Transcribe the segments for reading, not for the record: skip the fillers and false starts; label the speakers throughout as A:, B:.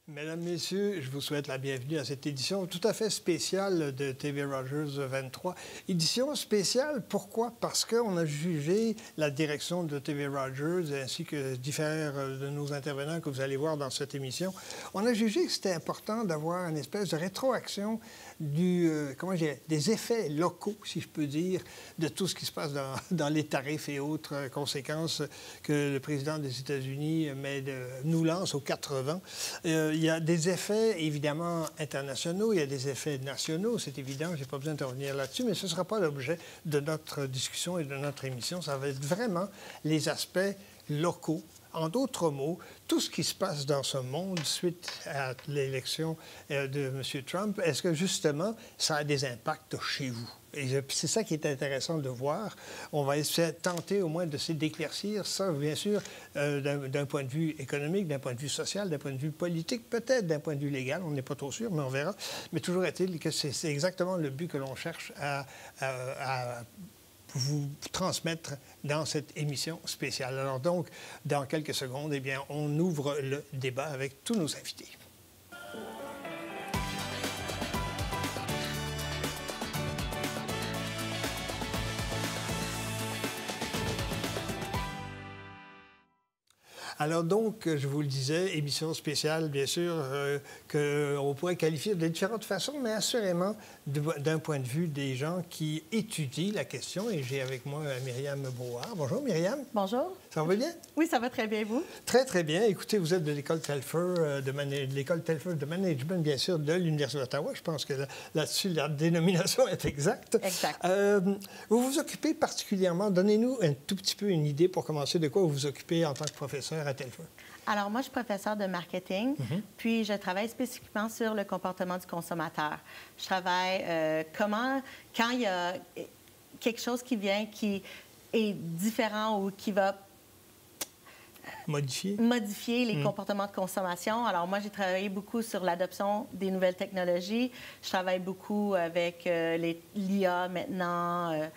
A: Mesdames, Messieurs, je vous souhaite la bienvenue à cette édition tout à fait spéciale de TV Rogers 23. Édition spéciale, pourquoi? Parce qu'on a jugé la direction de TV Rogers ainsi que différents de nos intervenants que vous allez voir dans cette émission. On a jugé que c'était important d'avoir une espèce de rétroaction des effets locaux, si je peux dire, de tout ce qui se passe dans les tarifs et autres conséquences que le président des États-Unis nous lance aux 80. Il y a des effets, évidemment, internationaux, il y a des effets nationaux, c'est évident, je n'ai pas besoin de revenir là-dessus, mais ce ne sera pas l'objet de notre discussion et de notre émission. Ça va être vraiment les aspects locaux. En d'autres mots, tout ce qui se passe dans ce monde suite à l'élection de M. Trump, est-ce que, justement, ça a des impacts chez vous? Et c'est ça qui est intéressant de voir. On va essayer de tenter au moins d'éclaircir ça, bien sûr, d'un point de vue économique, d'un point de vue social, d'un point de vue politique, peut-être d'un point de vue légal, on n'est pas trop sûr, mais on verra. Mais toujours est-il que c'est exactement le but que l'on cherche à vous transmettre dans cette émission spéciale. Alors donc, dans quelques secondes, eh bien, on ouvre le débat avec tous nos invités. Alors donc, je vous le disais, émission spéciale, bien sûr, qu'on pourrait qualifier de différentes façons, mais assurément d'un point de vue des gens qui étudient la question. Et j'ai avec moi Myriam Brouard. Bonjour, Myriam.
B: Bonjour.
A: Ça va bien?
B: Oui, ça va très bien, vous?
A: Très, très bien. Écoutez, vous êtes de l'école Telfer, de l'école Telfer de management, bien sûr, de l'Université d'Ottawa. Je pense que là-dessus, la dénomination est exacte.
B: Exact.
A: Vous vous occupez particulièrement, donnez-nous un tout petit peu une idée pour commencer de quoi vous vous occupez en tant que professeur à Telfer.
B: Alors, moi, je suis professeure de marketing, puis je travaille spécifiquement sur le comportement du consommateur. Je travaille quand il y a quelque chose qui vient qui est différent ou qui va modifier les comportements de consommation. Alors, moi, j'ai travaillé beaucoup sur l'adoption des nouvelles technologies. Je travaille beaucoup avec l'IA maintenant,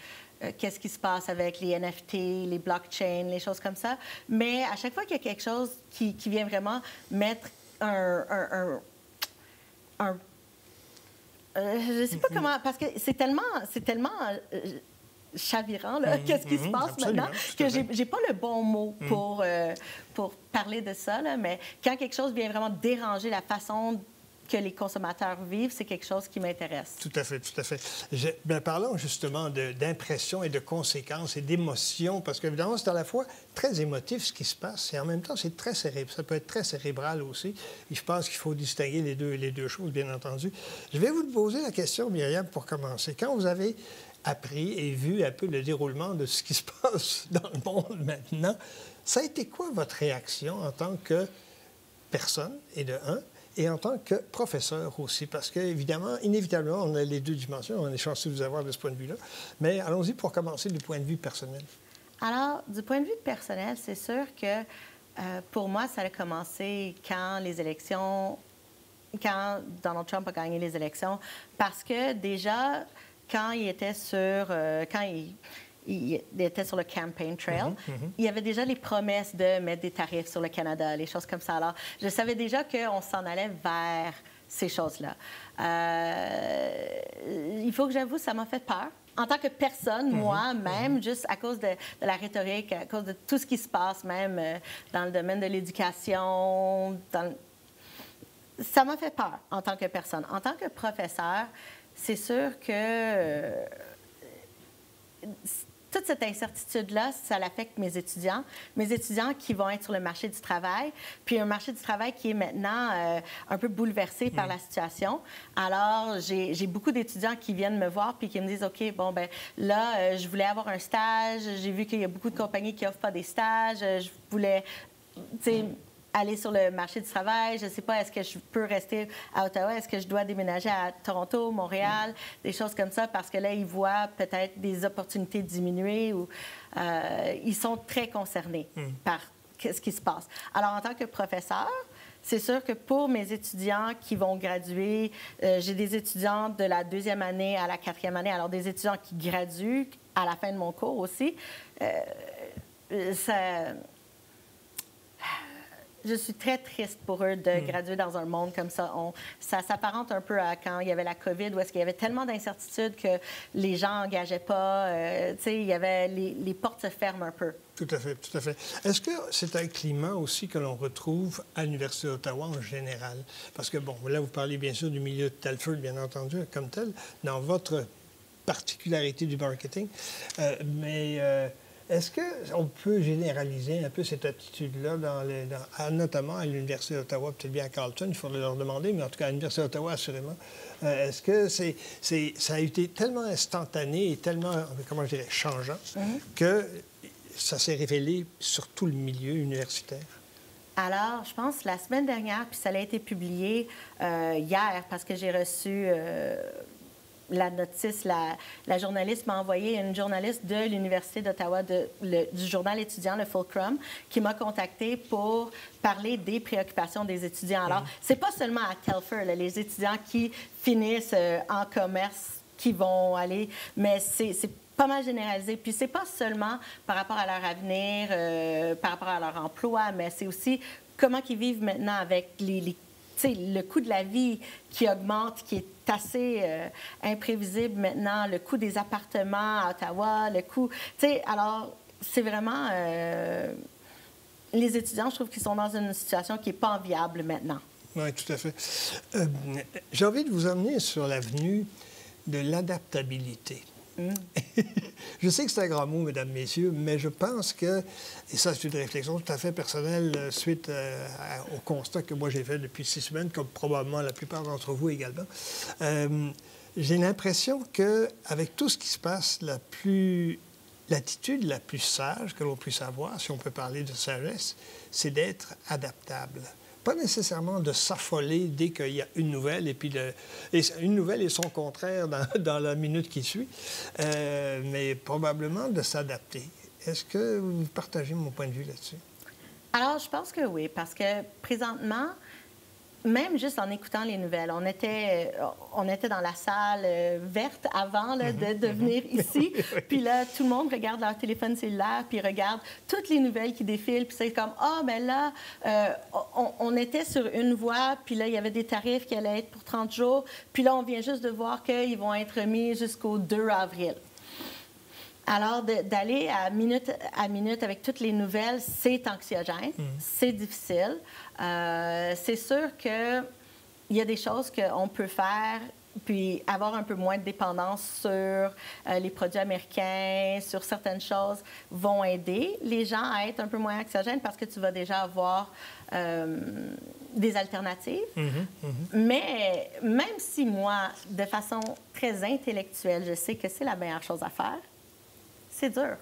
B: qu'est-ce qui se passe avec les NFT, les blockchains, les choses comme ça. Mais à chaque fois qu'il y a quelque chose qui vient vraiment mettre je ne sais pas comment, parce que c'est tellement chavirant, là, qu'est-ce qui se passe maintenant, que j'ai pas le bon mot pour parler de ça, là, mais quand quelque chose vient vraiment déranger la façon que les consommateurs vivent, c'est quelque chose qui m'intéresse.
A: Tout à fait, tout à fait. Bien, parlons justement d'impression et de conséquences et d'émotions, parce qu'évidemment, c'est à la fois très émotif ce qui se passe, et en même temps, c'est très ça peut être très cérébral aussi. Et je pense qu'il faut distinguer les deux choses, bien entendu. Je vais vous poser la question, Myriam, pour commencer. Quand vous avez appris et vu un peu le déroulement de ce qui se passe dans le monde maintenant, ça a été quoi votre réaction en tant que personne, et de un, et en tant que professeur aussi? Parce qu'évidemment, inévitablement, on a les deux dimensions. On est chanceux de vous avoir de ce point de vue-là. Mais allons-y pour commencer du point de vue personnel.
B: Alors, du point de vue personnel, c'est sûr que pour moi, ça a commencé quand Donald Trump a gagné les élections. Parce que déjà, quand il était sur le campaign trail, il y avait déjà les promesses de mettre des tarifs sur le Canada, les choses comme ça. Alors, je savais déjà qu'on s'en allait vers ces choses-là. Il faut que j'avoue, ça m'a fait peur. En tant que personne, moi-même, juste à cause de la rhétorique, à cause de tout ce qui se passe, même dans le domaine de l'éducation, ça m'a fait peur en tant que personne. En tant que professeur, c'est sûr que toute cette incertitude-là, ça affecte mes étudiants qui vont être sur le marché du travail, puis un marché du travail qui est maintenant un peu bouleversé par la situation. Alors, j'ai beaucoup d'étudiants qui viennent me voir puis qui me disent, OK, bon, ben là, je voulais avoir un stage, j'ai vu qu'il y a beaucoup de compagnies qui n'offrent pas des stages, je voulais, tu sais, aller sur le marché du travail. Je ne sais pas, est-ce que je peux rester à Ottawa? Est-ce que je dois déménager à Toronto, Montréal? Des choses comme ça, parce que là, ils voient peut-être des opportunités diminuer ou ils sont très concernés par ce qui se passe. Alors, en tant que professeur, c'est sûr que pour mes étudiants qui vont graduer, j'ai des étudiants de la 2e année à la 4e année, alors des étudiants qui graduent à la fin de mon cours aussi. je suis très triste pour eux de graduer dans un monde comme ça. Ça s'apparente un peu à quand il y avait la COVID, où est-ce qu'il y avait tellement d'incertitudes que les gens n'engageaient pas. Il y avait les portes se ferment un peu.
A: Tout à fait, tout à fait. Est-ce que c'est un climat aussi que l'on retrouve à l'Université d'Ottawa en général? Parce que, bon, là, vous parlez bien sûr du milieu de Telford, bien entendu, comme tel, dans votre particularité du marketing. Est-ce qu'on peut généraliser un peu cette attitude-là, notamment à l'Université d'Ottawa, peut-être bien à Carleton, il faudrait leur demander, mais en tout cas à l'Université d'Ottawa, assurément. Est-ce que ça a été tellement instantané et tellement, comment je dirais, changeant, que ça s'est révélé sur tout le milieu universitaire?
B: Alors, je pense la semaine dernière, puis ça a été publié hier, parce que j'ai reçu la notice, la journaliste m'a envoyé, une journaliste de l'Université d'Ottawa, du journal étudiant, le Fulcrum, qui m'a contactée pour parler des préoccupations des étudiants. Alors, c'est pas seulement à Telford, là, les étudiants qui finissent en commerce, qui vont aller, mais c'est pas mal généralisé. Puis c'est pas seulement par rapport à leur avenir, par rapport à leur emploi, mais c'est aussi comment ils vivent maintenant avec le coût de la vie qui augmente, qui est assez imprévisible maintenant, le coût des appartements à Ottawa, le coût... alors, c'est vraiment... les étudiants, je trouve qu'ils sont dans une situation qui n'est pas enviable maintenant.
A: Oui, tout à fait. J'ai envie de vous emmener sur l'avenue de l'adaptabilité. Je sais que c'est un grand mot, mesdames, messieurs, mais je pense que, et ça c'est une réflexion tout à fait personnelle suite au constat que moi j'ai fait depuis 6 semaines, comme probablement la plupart d'entre vous également, j'ai l'impression qu'avec tout ce qui se passe, l'attitude la plus sage que l'on puisse avoir, si on peut parler de sagesse, c'est d'être adaptable. Pas nécessairement de s'affoler dès qu'il y a une nouvelle, et une nouvelle et son contraire dans la minute qui suit, mais probablement de s'adapter. Est-ce que vous partagez mon point de vue là-dessus? Alors,
B: je pense que oui, parce que présentement, même juste en écoutant les nouvelles, on était dans la salle verte avant là, de venir ici. Puis là, tout le monde regarde leur téléphone cellulaire, puis regarde toutes les nouvelles qui défilent. Puis c'est comme, ben là, on était sur une voie, puis là, il y avait des tarifs qui allaient être pour 30 jours. Puis là, on vient juste de voir qu'ils vont être mis jusqu'au 2 avril. Alors, d'aller à minute avec toutes les nouvelles, c'est anxiogène, c'est difficile. C'est sûr qu'il y a des choses qu'on peut faire, puis avoir un peu moins de dépendance sur les produits américains, sur certaines choses, vont aider les gens à être un peu moins anxiogènes parce que tu vas déjà avoir des alternatives. Mais même si moi, de façon très intellectuelle, je sais que c'est la meilleure chose à faire, c'est dur.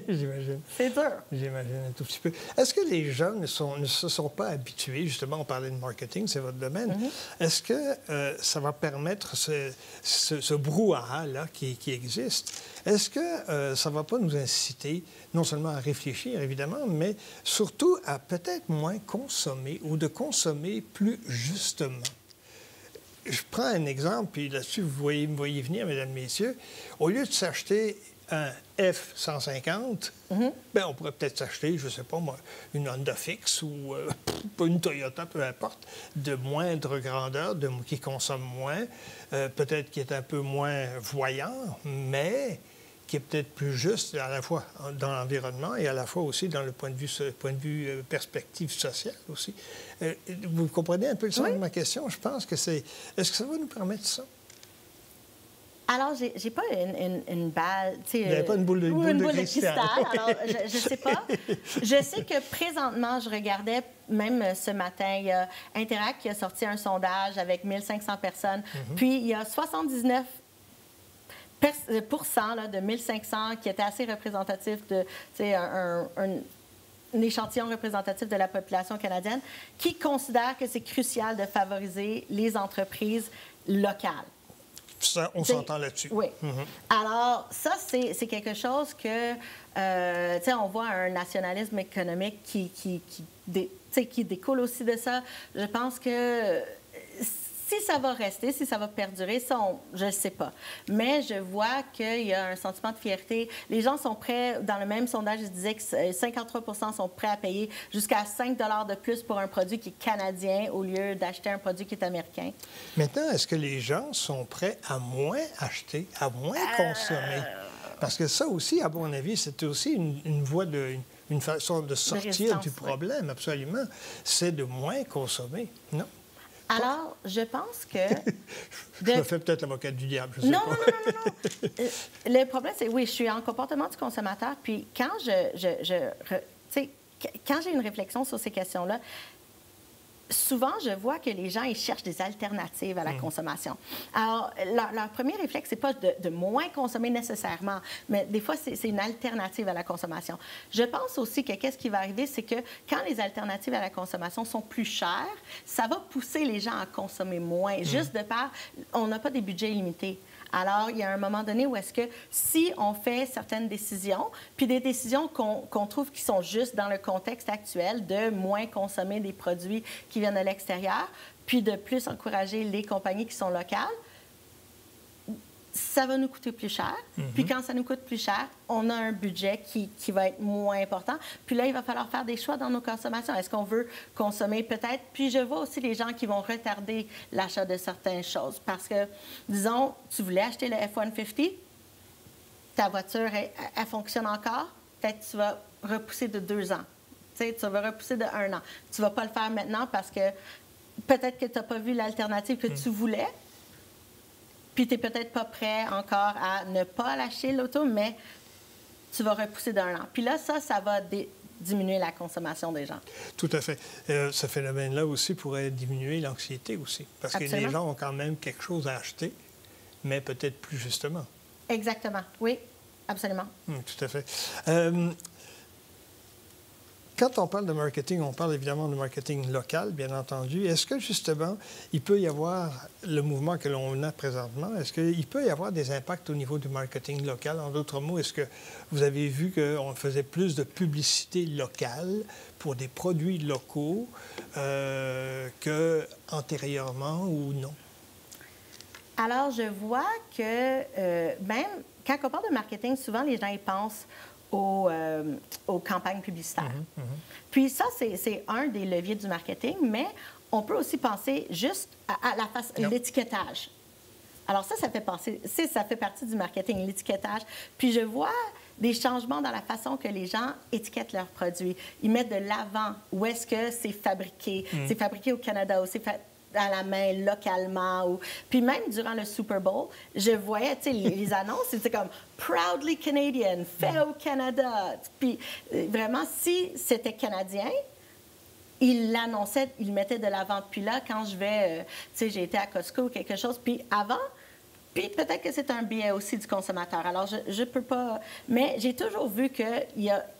A: J'imagine.
B: C'est dur.
A: J'imagine un tout petit peu. Est-ce que les gens ne se sont pas habitués, justement, on parlait de marketing, c'est votre domaine, est-ce que ça va permettre ce brouhaha-là qui existe, est-ce que ça ne va pas nous inciter non seulement à réfléchir, évidemment, mais surtout à peut-être moins consommer ou de consommer plus justement? Je prends un exemple, puis là-dessus, vous me voyez venir, mesdames, messieurs. Au lieu de s'acheter un F-150, bien, on pourrait peut-être s'acheter, je ne sais pas moi, une Honda Fix ou une Toyota, peu importe, de moindre grandeur, qui consomme moins, peut-être qui est un peu moins voyant, mais qui est peut-être plus juste à la fois dans l'environnement et à la fois aussi dans le point de vue perspective sociale aussi. Vous comprenez un peu le sens de ma question? Je pense que c'est... Est-ce que ça va nous permettre ça?
B: Alors, j'ai pas une balle, tu sais...
A: Vous n'avez pas une boule de cristal.
B: Alors, je sais pas. Je sais que présentement, je regardais, même ce matin, il y a Interact qui a sorti un sondage avec 1500 personnes. Puis, il y a 79 là, de 1500 qui étaient assez représentatifs de, tu sais, un échantillon représentatif de la population canadienne, qui considèrent que c'est crucial de favoriser les entreprises locales.
A: Ça, on s'entend là-dessus.
B: Oui. Alors, ça, c'est quelque chose que, tu sais, on voit un nationalisme économique qui découle aussi de ça. Je pense que si ça va rester, si ça va perdurer, ça, je ne sais pas. Mais je vois qu'il y a un sentiment de fierté. Les gens sont prêts, dans le même sondage, je disais que 53 sont prêts à payer jusqu'à 5 de plus pour un produit qui est canadien au lieu d'acheter un produit qui est américain.
A: Maintenant, est-ce que les gens sont prêts à moins acheter, à moins consommer? Parce que ça aussi, à mon avis, c'est aussi une voie une façon de sortir du problème, absolument. C'est de moins consommer, non?
B: Alors, je pense que...
A: Je me fais peut-être l'avocat du diable, je sais pas.
B: Non. Le problème, c'est, oui, je suis en comportement du consommateur, puis quand quand j'ai une réflexion sur ces questions-là, souvent, je vois que les gens, ils cherchent des alternatives à la consommation. Alors, leur premier réflexe, c'est pas de moins consommer nécessairement, mais des fois, c'est une alternative à la consommation. Je pense aussi que qu'est-ce qui va arriver, c'est que quand les alternatives à la consommation sont plus chères, ça va pousser les gens à consommer moins, juste de par... On n'a pas des budgets illimités. Alors, il y a un moment donné où est-ce que si on fait certaines décisions, puis des décisions qu'on trouve qui sont juste dans le contexte actuel de moins consommer des produits qui viennent de l'extérieur, puis de plus encourager les compagnies qui sont locales, ça va nous coûter plus cher. Puis quand ça nous coûte plus cher, on a un budget qui va être moins important. Puis là, il va falloir faire des choix dans nos consommations. Est-ce qu'on veut consommer peut-être? Puis je vois aussi les gens qui vont retarder l'achat de certaines choses. Parce que, disons, tu voulais acheter le F-150, ta voiture, elle fonctionne encore. Peut-être que tu vas repousser de 2 ans. Tu sais, tu vas repousser de 1 an. Tu ne vas pas le faire maintenant parce que peut-être que tu n'as pas vu l'alternative que tu voulais. Puis tu n'es peut-être pas prêt encore à ne pas lâcher l'auto, mais tu vas repousser d'1 an. Puis là, ça va diminuer la consommation des gens.
A: Tout à fait. Ce phénomène-là aussi pourrait diminuer l'anxiété aussi. Parce que les gens ont quand même quelque chose à acheter, mais peut-être plus justement.
B: Exactement. Oui, absolument.
A: Tout à fait. Quand on parle de marketing, on parle évidemment de marketing local, bien entendu. Est-ce que, justement, il peut y avoir le mouvement que l'on a présentement, est-ce qu'il peut y avoir des impacts au niveau du marketing local? En d'autres mots, est-ce que vous avez vu qu'on faisait plus de publicité locale pour des produits locaux qu'antérieurement ou non?
B: Alors, je vois que même quand on parle de marketing, souvent, les gens y pensent aux campagnes publicitaires. Puis ça, c'est un des leviers du marketing, mais on peut aussi penser juste à l'étiquetage. Alors ça fait partie du marketing, l'étiquetage. Puis je vois des changements dans la façon que les gens étiquettent leurs produits. Ils mettent de l'avant où est-ce que c'est fabriqué. C'est fabriqué au Canada ou c'est fait à la main localement. Puis même durant le Super Bowl, je voyais les annonces, c'était comme « Proudly Canadian »,« Fait au Canada ». Puis vraiment, si c'était canadien, ils l'annonçaient, ils le mettaient de l'avant. Puis là, quand je vais, j'ai été à Costco ou quelque chose, puis avant, puis peut-être que c'est un biais aussi du consommateur. Alors, je peux pas... Mais j'ai toujours vu que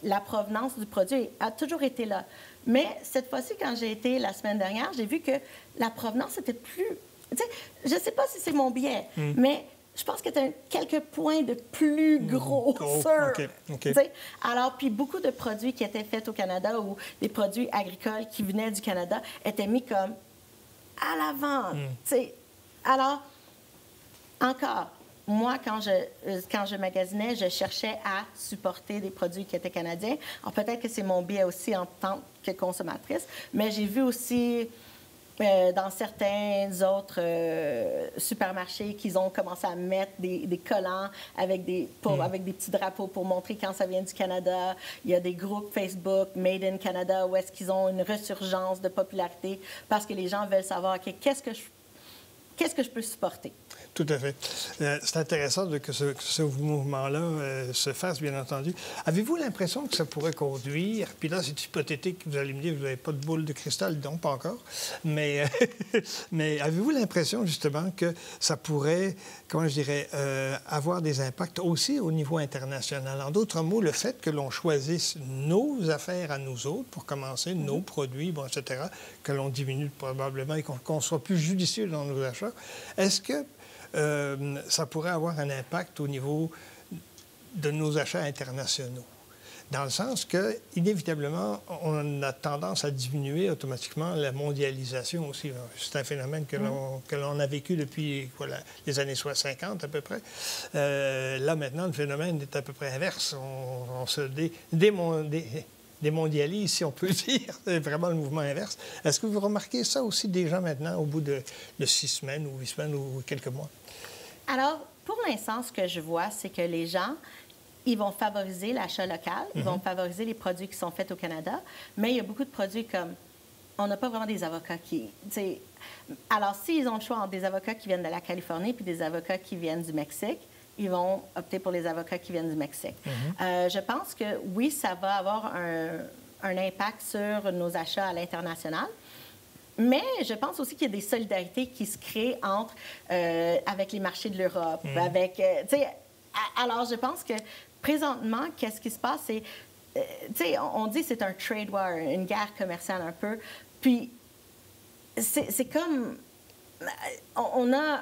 B: la provenance du produit a toujours été là. Mais cette fois-ci, quand j'ai été la semaine dernière, j'ai vu que la provenance était plus... Je ne sais pas si c'est mon biais, mais je pense que tu as quelques points de plus gros sur... Alors, puis beaucoup de produits qui étaient faits au Canada ou des produits agricoles qui venaient du Canada étaient mis comme à l'avant. Alors, encore, moi, quand je magasinais, je cherchais à supporter des produits qui étaient canadiens. Alors, peut-être que c'est mon biais aussi en tant que consommatrice, mais j'ai vu aussi dans certains autres supermarchés qu'ils ont commencé à mettre des collants avec des petits drapeaux pour montrer quand ça vient du Canada. Il y a des groupes Facebook Made in Canada où est-ce qu'ils ont une resurgence de popularité parce que les gens veulent savoir qu'est-ce que je peux supporter.
A: Tout à fait. C'est intéressant que ce mouvement-là se fasse, bien entendu. Avez-vous l'impression que ça pourrait conduire, puis là, c'est hypothétique, vous allez me dire, vous n'avez pas de boule de cristal, non, pas encore, mais avez-vous l'impression, justement, que ça pourrait, comment je dirais, avoir des impacts aussi au niveau international? En d'autres mots, le fait que l'on choisisse nos affaires à nous autres, pour commencer, nos produits, bon, etc., que l'on diminue probablement et qu'on soit plus judicieux dans nos achats, est-ce que ça pourrait avoir un impact au niveau de nos achats internationaux? dans le sens que, inévitablement, on a tendance à diminuer automatiquement la mondialisation aussi. C'est un phénomène que l'on a vécu depuis les années 50 à peu près. Là, maintenant, le phénomène est à peu près inverse. On se démondialise, si on peut dire. C'est vraiment le mouvement inverse. Est-ce que vous remarquez ça aussi déjà maintenant, au bout de 6 semaines ou 8 semaines ou quelques mois?
B: Alors, pour l'instant, ce que je vois, c'est que les gens, ils vont favoriser l'achat local, ils vont favoriser les produits qui sont faits au Canada, mais il y a beaucoup de produits comme... On n'a pas vraiment des avocats qui... Alors, s'ils ont le choix entre des avocats qui viennent de la Californie puis des avocats qui viennent du Mexique, ils vont opter pour les avocats qui viennent du Mexique. Je pense que, oui, ça va avoir un impact sur nos achats à l'international. Mais je pense aussi qu'il y a des solidarités qui se créent avec les marchés de l'Europe, alors, je pense que présentement, qu'est-ce qui se passe? C'est, on dit que c'est un trade war, une guerre commerciale un peu. Puis, c'est comme... On a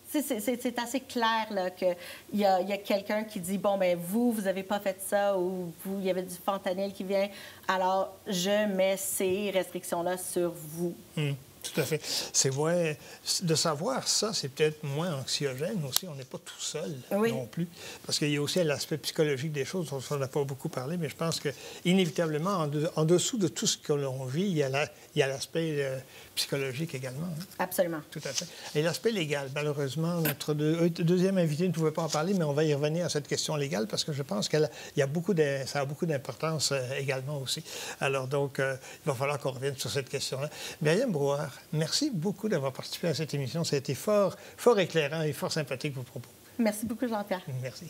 B: c'est assez clair qu'il y a quelqu'un qui dit, bon, bien, vous n'avez pas fait ça, ou il y avait du fentanyl qui vient, alors je mets ces restrictions-là sur vous.
A: Tout à fait. C'est vrai. De savoir ça, c'est peut-être moins anxiogène aussi. On n'est pas tout seul non plus. Parce qu'il y a aussi l'aspect psychologique des choses dont on n'a pas beaucoup parlé, mais je pense que inévitablement, en dessous de tout ce que l'on vit, il y a l'aspect psychologique également. Absolument. Tout à fait. Et l'aspect légal, malheureusement, notre deuxième invité ne pouvait pas en parler, mais on va y revenir à cette question légale parce que je pense que ça a beaucoup d'importance également aussi. Alors donc, il va falloir qu'on revienne sur cette question-là. Myriam Brouillard, merci beaucoup d'avoir participé à cette émission. Ça a été fort éclairant et fort sympathique, vos propos.
B: Merci beaucoup, Jean-Pierre.
A: Merci.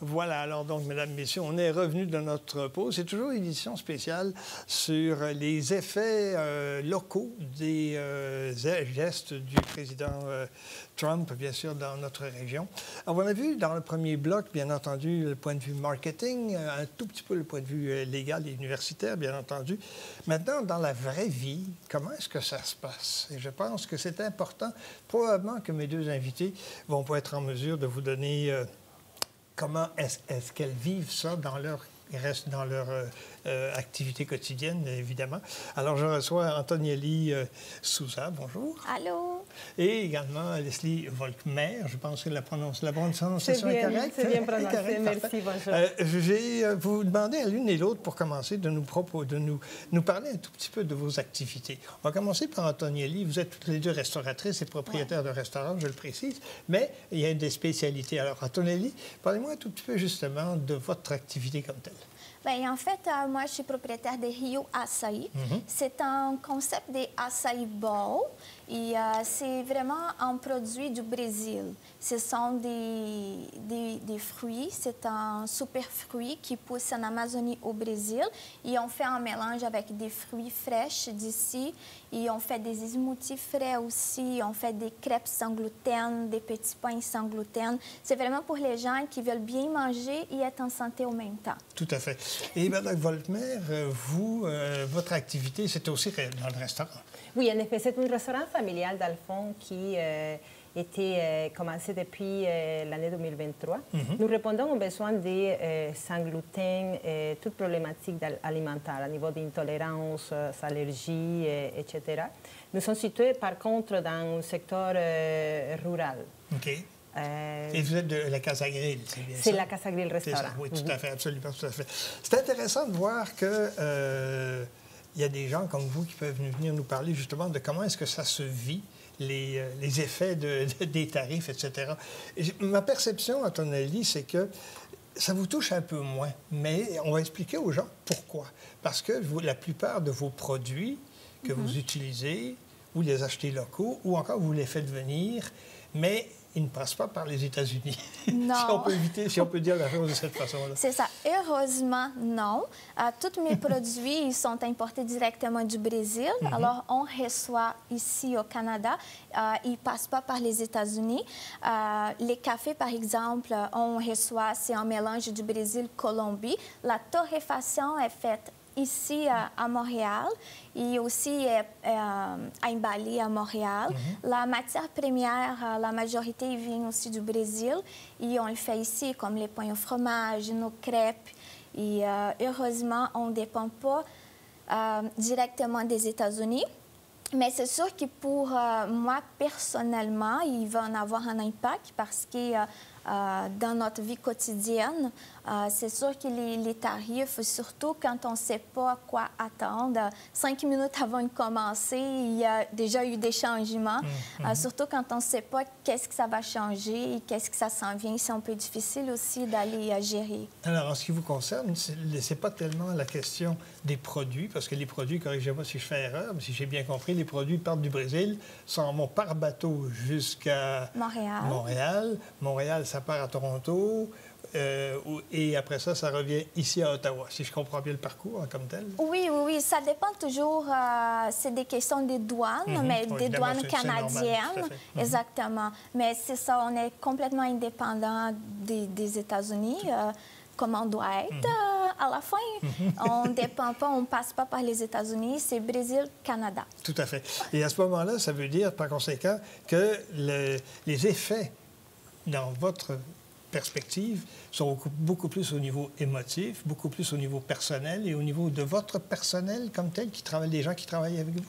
A: Voilà, alors donc, mesdames et messieurs, on est revenu de notre pause. C'est toujours une édition spéciale sur les effets locaux des gestes du président Trump, bien sûr, dans notre région. Alors, on a vu dans le premier bloc, bien entendu, le point de vue marketing, un tout petit peu le point de vue légal et universitaire, bien entendu. Maintenant, dans la vraie vie, comment est-ce que ça se passe? Et je pense que c'est important. Probablement que mes deux invités vont pas être en mesure de vous donner... comment est-ce qu'elles vivent ça dans leur activité quotidienne, évidemment. Alors, je reçois Antonielli Souza. Bonjour.
C: Allô.
A: Et également Leslie Volkmer. Je pense que la prononciation est correcte.
C: C'est bien prononcé. Merci, bonjour.
A: Je vais vous demander à l'une et l'autre, pour commencer, de nous parler un tout petit peu de vos activités. On va commencer par Antonielli. Vous êtes toutes les deux restauratrices et propriétaires de restaurants, je le précise, mais il y a des spécialités. Alors, Antonielli, parlez-moi un tout petit peu, justement, de votre activité comme telle.
C: Bien, en fait, moi, je suis propriétaire de Rio Açaí. C'est un concept de açaí bowl et c'est vraiment un produit du Brésil. Ce sont des fruits, c'est un super fruit qui pousse en Amazonie au Brésil et on fait un mélange avec des fruits fraîches d'ici et on fait des smoothies frais aussi, on fait des crêpes sans gluten, des petits pains sans gluten. C'est vraiment pour les gens qui veulent bien manger et être en santé en même temps.
A: Tout à fait. Et Mme Volkmer, vous, votre activité, c'est aussi dans le restaurant.
D: Oui, en effet, c'est un restaurant familial, dans le fond, qui était commencé depuis l'année 2023. Nous répondons aux besoins des sans gluten, toute problématique alimentaire, à niveau d'intolérance, allergies, etc. Nous sommes situés, par contre, dans un secteur rural.
A: OK. Et vous êtes de la Casa Grill, c'est bien ça?
D: C'est la Casa Grill restaurant.
A: Oui, tout à fait, absolument, tout à fait. C'est intéressant de voir que il y a des gens comme vous qui peuvent venir nous parler justement de comment est-ce que ça se vit, les effets des tarifs, etc. Et ma perception, Antonielli, c'est que ça vous touche un peu moins, mais on va expliquer aux gens pourquoi. Parce que la plupart de vos produits que vous utilisez, vous les achetez locaux ou encore vous les faites venir, mais il ne passe pas par les États-Unis.
C: Non.
A: Si on peut éviter, si on peut dire la chose de cette façon-là.
C: C'est ça. Heureusement, non. Tous mes produits ils sont importés directement du Brésil. Alors, on reçoit ici au Canada. Ils ne passent pas par les États-Unis. Les cafés, par exemple, on reçoit, c'est un mélange du Brésil-Colombie. La torréfaction est faite ici à Montréal et aussi à Imbali à Montréal. La matière première, la majorité vient aussi du Brésil et on le fait ici, comme les pains au fromage, nos crêpes. Et heureusement, on ne dépend pas directement des États-Unis. Mais c'est sûr que pour moi, personnellement, il va en avoir un impact parce que dans notre vie quotidienne, c'est sûr que les tarifs, surtout quand on ne sait pas quoi attendre, 5 minutes avant de commencer, il y a déjà eu des changements. Surtout quand on ne sait pas qu'est-ce que ça va changer et qu'est-ce que ça s'en vient, c'est un peu difficile aussi d'aller gérer.
A: Alors, en ce qui vous concerne, ce n'est pas tellement la question des produits, parce que les produits, corrigez-moi si je fais erreur, mais si j'ai bien compris, les produits partent du Brésil, s'en vont par bateau jusqu'à Montréal. Montréal, ça part à Toronto. Et après ça, ça revient ici à Ottawa, si je comprends bien le parcours comme tel.
C: Oui, ça dépend toujours. C'est des questions des douanes, mais des douanes canadiennes. Exactement. Mais c'est ça, on est complètement indépendant des États-Unis, comme on doit être à la fin. On ne dépend pas, on ne passe pas par les États-Unis, c'est Brésil-Canada.
A: Tout à fait. Et à ce moment-là, ça veut dire, par conséquent, que les effets dans votre perspective sont beaucoup plus au niveau émotif, beaucoup plus au niveau personnel et au niveau de votre personnel comme tel, des gens qui travaillent avec vous?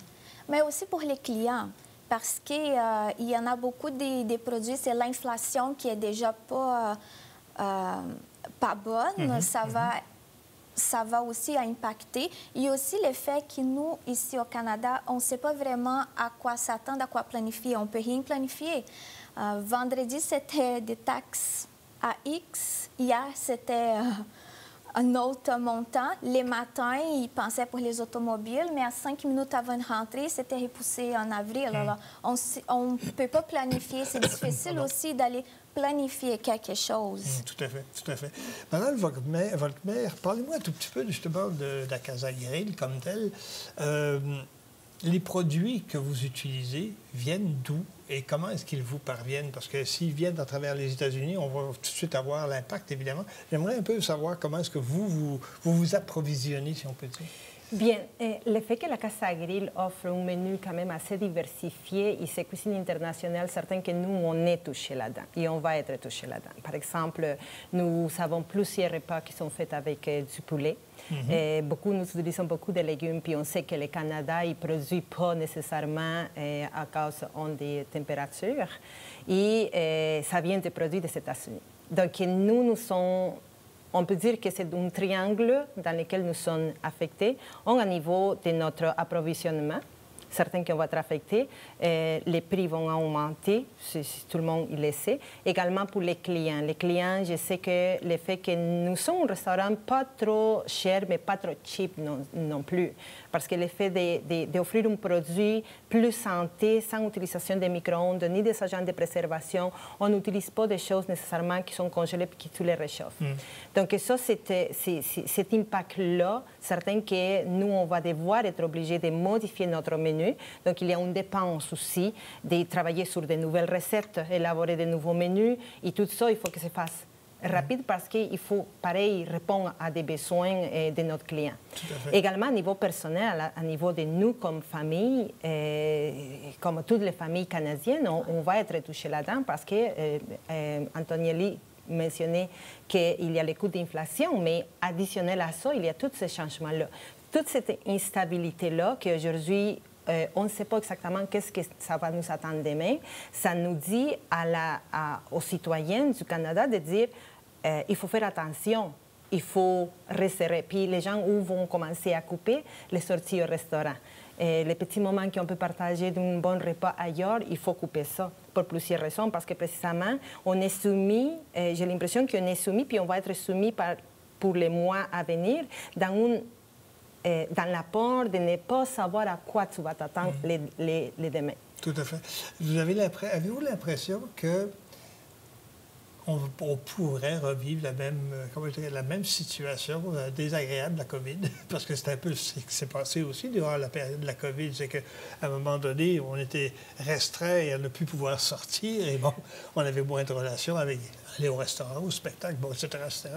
C: Mais aussi pour les clients, parce qu'il y en a beaucoup des produits, c'est l'inflation qui est déjà pas bonne, ça va aussi impacter. Il y a aussi le fait que nous, ici au Canada, on ne sait pas vraiment à quoi s'attendre, à quoi planifier. On ne peut rien planifier. Vendredi, c'était des taxes à X. Hier, c'était un autre montant. Les matins, ils pensaient pour les automobiles, mais à 5 minutes avant de rentrer, c'était repoussé en avril. Alors, on ne peut pas planifier. C'est difficile aussi d'aller planifier quelque chose.
A: Tout à fait, tout à fait. Madame Volkmer, parlez-moi un tout petit peu justement de la Casa Grill comme telle. Les produits que vous utilisez viennent d'où et comment est-ce qu'ils vous parviennent? Parce que s'ils viennent à travers les États-Unis, on va tout de suite avoir l'impact, évidemment. J'aimerais un peu savoir comment est-ce que vous approvisionnez, si on peut dire.
D: Bien, le fait que la Casa Grill offre un menu quand même assez diversifié et c'est cuisine internationale, certain que nous, on est touchés là-dedans et on va être touchés là-dedans. Par exemple, nous avons plusieurs repas qui sont faits avec du poulet. Nous utilisons beaucoup de légumes, puis on sait que le Canada, il ne produit pas nécessairement à cause des températures et ça vient de produits des États-Unis. Donc, nous sommes... On peut dire que c'est un triangle dans lequel nous sommes affectés. Au niveau de notre approvisionnement, certains qui vont être affectés, les prix vont augmenter, si tout le monde le sait. Également pour les clients. Les clients, je sais que le fait que nous sommes un restaurant pas trop cher, mais pas trop cheap non plus. Parce que le fait d'offrir un produit plus santé, sans utilisation de micro-ondes ni des agents de préservation, on n'utilise pas des choses nécessairement qui sont congelées et qui tu les réchauffes. Donc ça, cet impact-là, certain que nous, on va devoir être obligés de modifier notre menu. Donc il y a une dépense aussi de travailler sur de nouvelles recettes, élaborer de nouveaux menus. Et tout ça, il faut que se fasse rapide parce qu'il faut, pareil, répondre à des besoins de notre client. Également, à niveau personnel, à niveau de nous comme famille, comme toutes les familles canadiennes, on va être touchés là-dedans parce que Antonielli mentionnait qu'il y a les coûts d'inflation, mais additionnel à ça, il y a tous ces changements-là. Toute cette instabilité-là qu'aujourd'hui, on ne sait pas exactement qu'est-ce que ça va nous attendre demain. Ça nous dit aux citoyens du Canada de dire il faut faire attention, il faut resserrer. Puis les gens vont commencer à couper les sorties au restaurant. Les petits moments qu'on peut partager d'un bon repas ailleurs, il faut couper ça pour plusieurs raisons. Parce que précisément, on est soumis, j'ai l'impression qu'on est soumis, puis on va être soumis pour les mois à venir dans la peur de ne pas savoir à quoi tu vas t'attendre les demain.
A: Tout à fait. Avez-vous l'impression que on pourrait revivre la même situation désagréable de la COVID, parce que c'est un peu ce qui s'est passé aussi durant la période de la COVID, c'est qu'à un moment donné, on était restreint et on n'a plus pouvoir sortir, et bon, on avait moins de relations avec aller au restaurant, au spectacle, bon, etc., etc.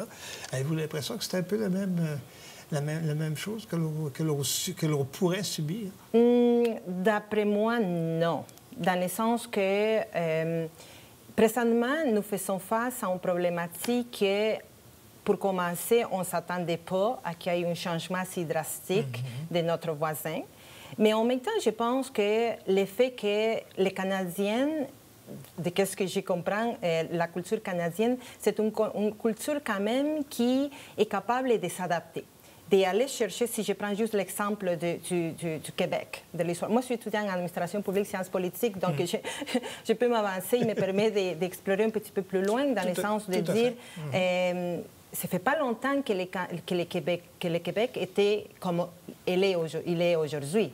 A: Avez-vous l'impression que c'est un peu la même chose que l'on pourrait subir?
D: D'après moi, non. Dans le sens que... présentement, nous faisons face à une problématique que, pour commencer, on ne s'attendait pas à qu'il y ait un changement si drastique de notre voisin. Mais en même temps, je pense que le fait que les Canadiens, de ce que je comprends, la culture canadienne, c'est une culture quand même qui est capable de s'adapter. D'aller chercher, si je prends juste l'exemple du Québec, de l'histoire. Moi, je suis étudiante en administration publique, sciences politiques, donc je peux m'avancer, il me permet d'explorer un petit peu plus loin, dans le sens de dire, ça ne fait pas longtemps que le Québec était comme il est aujourd'hui.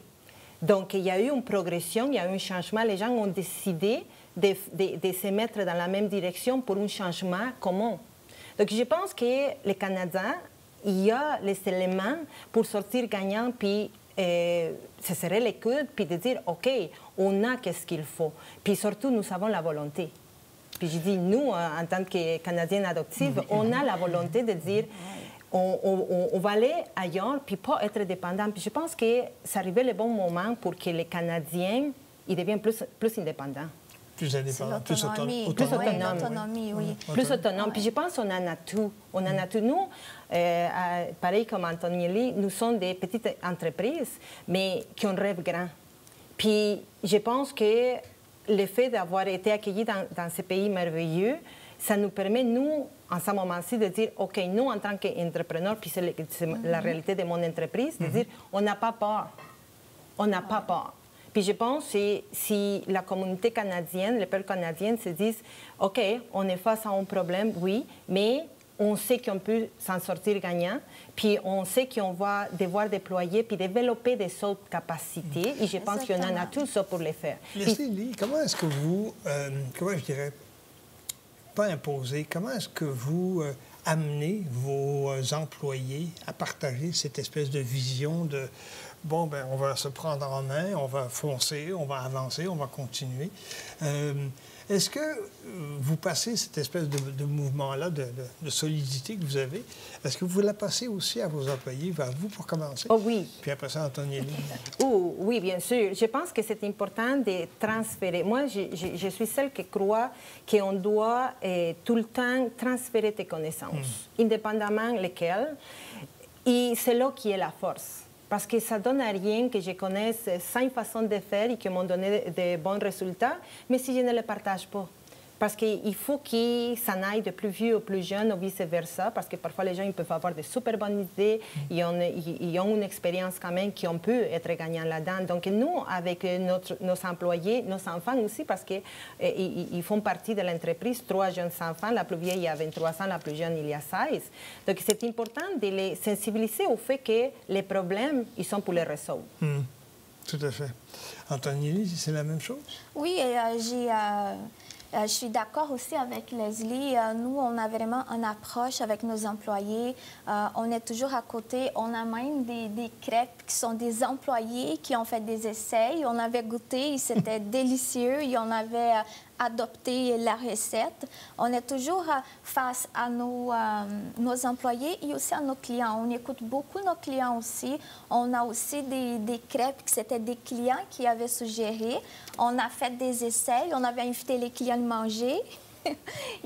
D: Donc, il y a eu une progression, il y a eu un changement, les gens ont décidé de se mettre dans la même direction pour un changement commun. Donc, je pense que les Canadiens, il y a les éléments pour sortir gagnant, puis se serrer les coudes, puis de dire, OK, on a qu'est-ce qu'il faut. Puis surtout, nous avons la volonté. Puis je dis, nous, en tant que Canadiens adoptifs, on a la volonté de dire, on va aller ailleurs, puis pas être dépendants. Puis je pense que ça arrivait le bon moment pour que les Canadiens ils deviennent plus indépendants.
A: Plus indépendant, plus autonome.
C: L'autonomie, oui.
D: Plus autonome. Puis je pense qu'on en a tout. On en a tout. Nous, pareil comme Antonielli, nous sommes des petites entreprises, mais qui ont rêve grand. Puis je pense que le fait d'avoir été accueillis dans ce pays merveilleux, ça nous permet, nous, en ce moment-ci, de dire, OK, nous, en tant qu'entrepreneurs, puis c'est la réalité de mon entreprise, de dire, on n'a pas peur. On n'a pas peur. Puis je pense que si la communauté canadienne, les peuples canadiens se disent, OK, on est face à un problème, oui, mais on sait qu'on peut s'en sortir gagnant, puis on sait qu'on va devoir déployer puis développer des autres capacités, et je pense qu'on en a tout ça pour les faire.
A: Leslie, comment est-ce que vous, comment je dirais, pas imposer, comment est-ce que vous amenez vos employés à partager cette espèce de vision de bon, ben on va se prendre en main, on va foncer, on va avancer, on va continuer. Est-ce que vous passez cette espèce de mouvement-là, de solidité que vous avez, est-ce que vous la passez aussi à vos employés, vers vous pour commencer?
D: Oh oui.
A: Puis après ça, Antonielli.
D: Oh, oui, bien sûr. Je pense que c'est important de transférer. Moi, je suis celle qui croit qu'on doit tout le temps transférer tes connaissances, indépendamment lesquelles. Et c'est là qui est la force. Parce que ça ne donne à rien que je connaisse 5 façons de faire et qui m'ont donné de bons résultats, mais si je ne les partage pas. Parce qu'il faut qu'ils s'en aillent de plus vieux au plus jeune ou vice-versa, parce que parfois les gens ils peuvent avoir de super bonnes idées, ils ont une expérience quand même qui peut être gagnant là-dedans. Donc nous, avec nos employés, nos enfants aussi, parce qu'ils font partie de l'entreprise, 3 jeunes enfants, la plus vieille il y a 23 ans, la plus jeune il y a 16. Donc c'est important de les sensibiliser au fait que les problèmes, ils sont pour les résoudre.
A: Tout à fait. Antonielli, c'est la même chose?
C: Oui, je suis d'accord aussi avec Leslie. Nous, on a vraiment une approche avec nos employés. On est toujours à côté. On a même des crêpes qui sont des employés qui ont fait des essais. On avait goûté, c'était délicieux. Et on avait adopté la recette. On est toujours face à nos employés et aussi à nos clients. On écoute beaucoup nos clients aussi. On a aussi des crêpes qui c'était des clients qui avaient suggéré. On a fait des essais. On avait invité les clients à manger.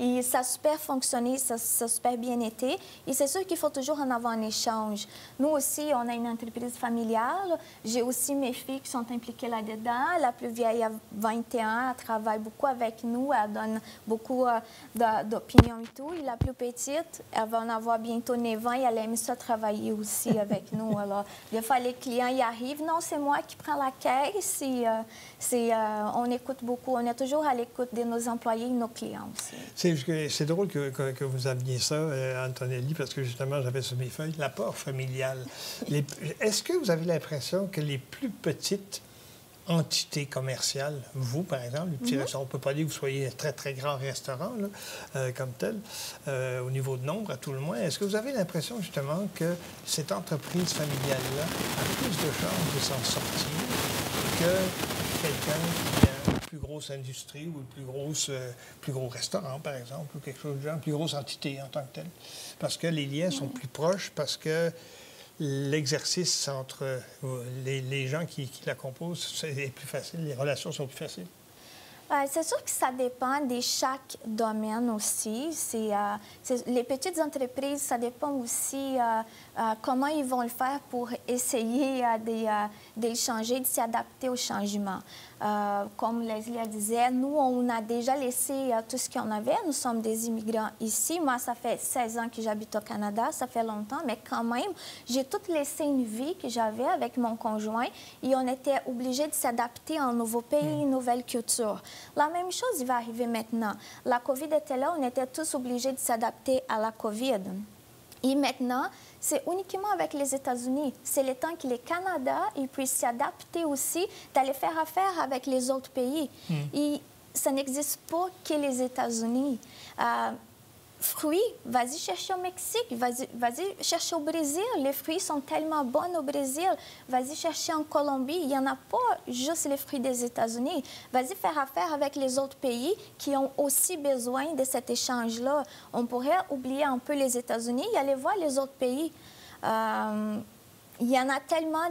C: Et ça a super fonctionné, ça a super bien été. Et c'est sûr qu'il faut toujours en avoir un échange. Nous aussi, on a une entreprise familiale. J'ai aussi mes filles qui sont impliquées là-dedans. La plus vieille a 21, elle travaille beaucoup avec nous, elle donne beaucoup d'opinions et tout. Et la plus petite, elle va en avoir bientôt 9 ans et elle aime ça travailler aussi avec nous. Alors, des fois, les clients y arrivent. Non, c'est moi qui prends la caisse. Et, on écoute beaucoup. On est toujours à l'écoute de nos employés et nos clients.
A: C'est drôle que vous ameniez ça, Antonielli, parce que justement, j'avais sur mes feuilles l'apport familial. Est-ce que vous avez l'impression que les plus petites entité commerciale, vous, par exemple, les petits restaurants, on ne peut pas dire que vous soyez un très, très grand restaurant là, comme tel, au niveau de nombre, à tout le moins. Est-ce que vous avez l'impression, justement, que cette entreprise familiale-là a plus de chances de s'en sortir que quelqu'un qui a une plus grosse industrie ou une plus gros restaurant, par exemple, ou quelque chose de genre, une plus grosse entité en tant que telle? Parce que les liens sont plus proches, parce que l'exercice entre les gens qui la composent est plus facile, les relations sont plus faciles.
C: C'est sûr que ça dépend de chaque domaine aussi. Les petites entreprises, ça dépend aussi comment ils vont le faire pour essayer de changer, de s'adapter au changement. Comme Leslie disait, nous, on a déjà laissé tout ce qu'on avait. Nous sommes des immigrants ici. Moi, ça fait 16 ans que j'habite au Canada. Ça fait longtemps, mais quand même, j'ai tout laissé une vie que j'avais avec mon conjoint et on était obligés de s'adapter à un nouveau pays, une nouvelle culture. La même chose, il va arriver maintenant. La COVID était là, on était tous obligés de s'adapter à la COVID. Et maintenant, c'est uniquement avec les États-Unis. C'est le temps que le Canada puisse s'adapter aussi, d'aller faire affaire avec les autres pays. Et ça n'existe pas que les États-Unis. Fruits, vas-y chercher au Mexique, vas-y chercher au Brésil. Les fruits sont tellement bons au Brésil. Vas-y chercher en Colombie. Il n'y en a pas juste les fruits des États-Unis. Vas-y faire affaire avec les autres pays qui ont aussi besoin de cet échange-là. On pourrait oublier un peu les États-Unis et aller voir les autres pays. Il y en a tellement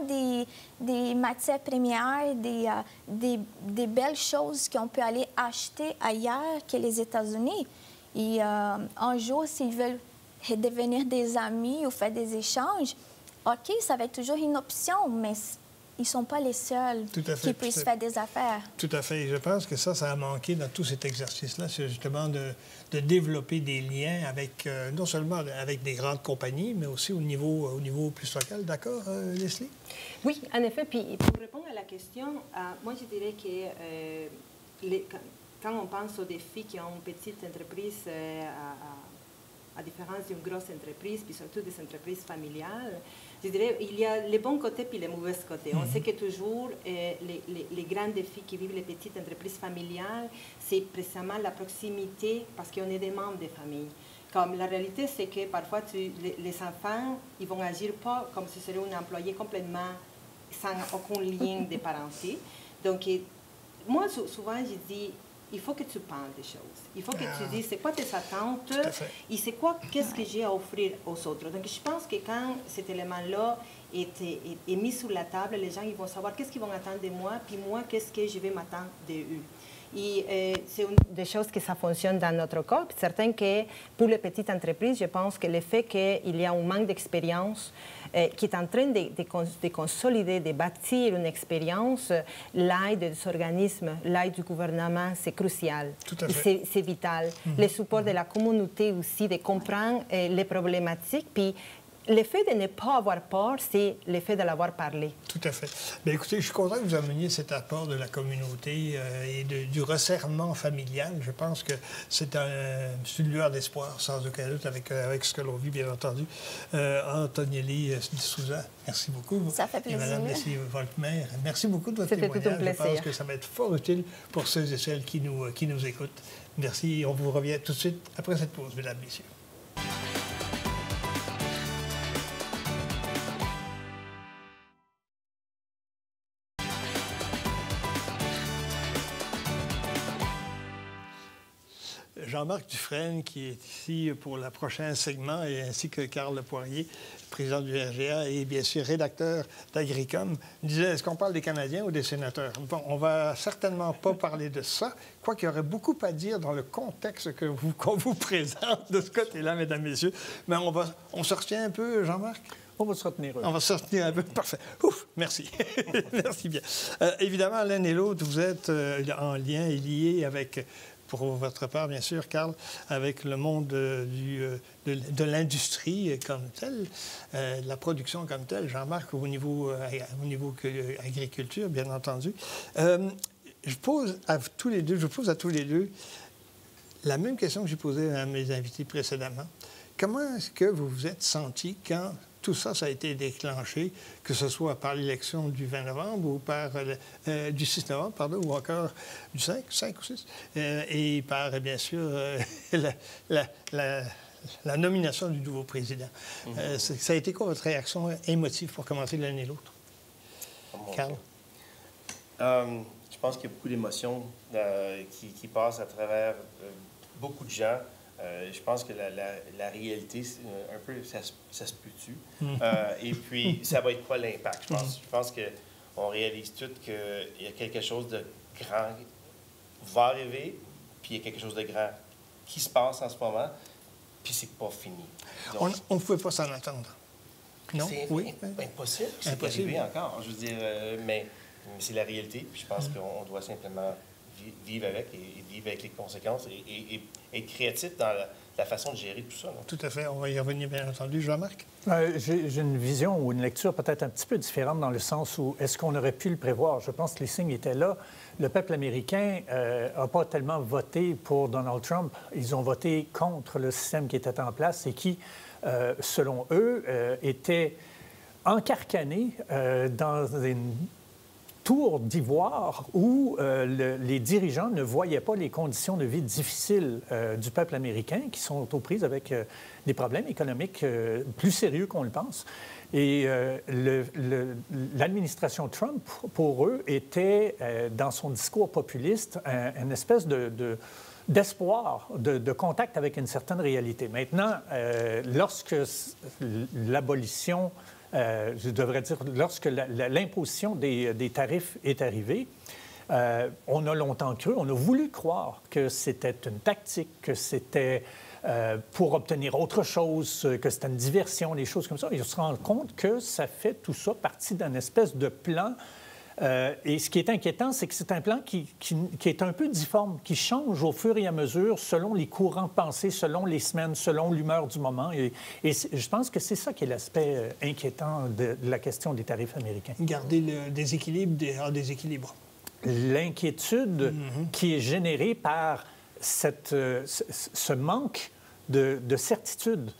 C: des matières premières, des belles choses qu'on peut aller acheter ailleurs que les États-Unis. Et un jour, s'ils veulent devenir des amis ou faire des échanges, OK, ça va être toujours une option, mais ils ne sont pas les seuls qui puissent faire des affaires.
A: Tout à fait. Et je pense que ça a manqué dans tout cet exercice-là, c'est justement de développer des liens avec, non seulement avec des grandes compagnies, mais aussi au niveau plus local. D'accord, Leslie?
D: Oui, en effet. Puis pour répondre à la question, moi, je dirais que quand on pense aux défis qui ont une petite entreprise à différence d'une grosse entreprise, puis surtout des entreprises familiales, je dirais il y a les bons côtés puis les mauvais côtés. On sait que toujours les grands défis qui vivent les petites entreprises familiales, c'est précisément la proximité parce qu'on est des membres des familles. Comme la réalité, c'est que parfois les enfants, ils vont agir pas comme si c'était un employé complètement sans aucun lien de parenté. Donc, moi, souvent, je dis, il faut que tu parles des choses. Il faut que tu dises c'est quoi tes attentes et c'est quoi, qu'est-ce que j'ai à offrir aux autres. Donc, je pense que quand cet élément-là est mis sur la table, les gens ils vont savoir qu'est-ce qu'ils vont attendre de moi, puis moi, qu'est-ce que je vais m'attendre d'eux. Et c'est une des choses que ça fonctionne dans notre cas. Puis certain que pour les petites entreprises, je pense que le fait qu'il y a un manque d'expérience qui est en train de consolider, de bâtir une expérience, l'aide des organismes, l'aide du gouvernement, c'est crucial.
A: Tout à fait.
D: C'est vital. Le support de la communauté aussi, de comprendre les problématiques, puis le fait de ne pas avoir peur, c'est le fait de l'avoir parlé.
A: Tout à fait. Bien, écoutez, je suis content que vous ameniez cet apport de la communauté et du resserrement familial. Je pense que c'est une lueur d'espoir, sans aucun doute, avec ce que l'on vit, bien entendu. Antonielli Souza, merci beaucoup.
C: Ça fait plaisir.
A: Et Mme Leslie Volkmer, merci beaucoup de votre témoignage.
D: C'était tout un plaisir.
A: Je pense que ça va être fort utile pour ceux et celles qui nous écoutent. Merci. On vous revient tout de suite après cette pause, mesdames, messieurs. Jean-Marc Dufresne, qui est ici pour le prochain segment, et ainsi que Carl Poirier, président du RGA et bien sûr rédacteur d'Agricom, disait, est-ce qu'on parle des Canadiens ou des sénateurs? Bon, on ne va certainement pas parler de ça, quoiqu'il y aurait beaucoup à dire dans le contexte qu'on vous présente de ce côté-là, mesdames, messieurs. Mais on se retient un peu, Jean-Marc?
E: On va se retenir.
A: On va se retenir un peu. Parfait. Ouf, merci. Merci bien. Évidemment, l'un et l'autre, vous êtes en lien et liés avec... pour votre part, bien sûr, Carl, avec le monde de l'industrie comme telle, de la production comme telle. Jean-Marc, au niveau agriculture, bien entendu. Je pose à tous les deux la même question que j'ai posée à mes invités précédemment. Comment est-ce que vous vous êtes sentis quand tout ça, ça a été déclenché, que ce soit par l'élection du 20 novembre ou par du 6 novembre, pardon, ou encore du 5 ou 6, et par, bien sûr, la nomination du nouveau président. Ça a été quoi votre réaction émotive pour commencer l'un et l'autre? Carl?
E: Je pense qu'il y a beaucoup d'émotions qui passent à travers beaucoup de gens. Je pense que la réalité, un peu, ça se peut-tu. Et puis, ça va être quoi l'impact? Je pense qu'on réalise tout qu'il y a quelque chose de grand qui va arriver, puis il y a quelque chose de grand qui se passe en ce moment, puis c'est pas fini. Donc,
A: on ne pouvait pas s'en attendre. Non?
E: C'est impossible. C'est arrivé encore. Je veux dire, mais c'est la réalité. Puis je pense qu'on doit simplement vivre avec et vivre avec les conséquences et être créatif dans la façon de gérer tout ça. Non?
A: Tout à fait. On va y revenir, bien entendu. Jean-Marc?
F: J'ai une vision ou une lecture peut-être un petit peu différente dans le sens où est-ce qu'on aurait pu le prévoir? Je pense que les signes étaient là. Le peuple américain n'a pas tellement voté pour Donald Trump. Ils ont voté contre le système qui était en place et qui, selon eux, était encarcané dans une tour d'ivoire où les dirigeants ne voyaient pas les conditions de vie difficiles du peuple américain qui sont aux prises avec des problèmes économiques plus sérieux qu'on le pense. Et l'administration Trump, pour eux, était, dans son discours populiste, une espèce d'espoir, de contact avec une certaine réalité. Maintenant, lorsque l'abolition, je devrais dire, lorsque l'imposition des tarifs est arrivée, on a longtemps cru, on a voulu croire que c'était une tactique, que c'était pour obtenir autre chose, que c'était une diversion, des choses comme ça. Et on se rend compte que ça fait tout ça partie d'un espèce de plan. Et ce qui est inquiétant, c'est que c'est un plan qui est un peu difforme, qui change au fur et à mesure selon les courants de pensée, selon les semaines, selon l'humeur du moment. Et je pense que c'est ça qui est l'aspect inquiétant de la question des tarifs américains.
A: Garder le déséquilibre en déséquilibre.
F: L'inquiétude qui est générée par ce manque de certitude.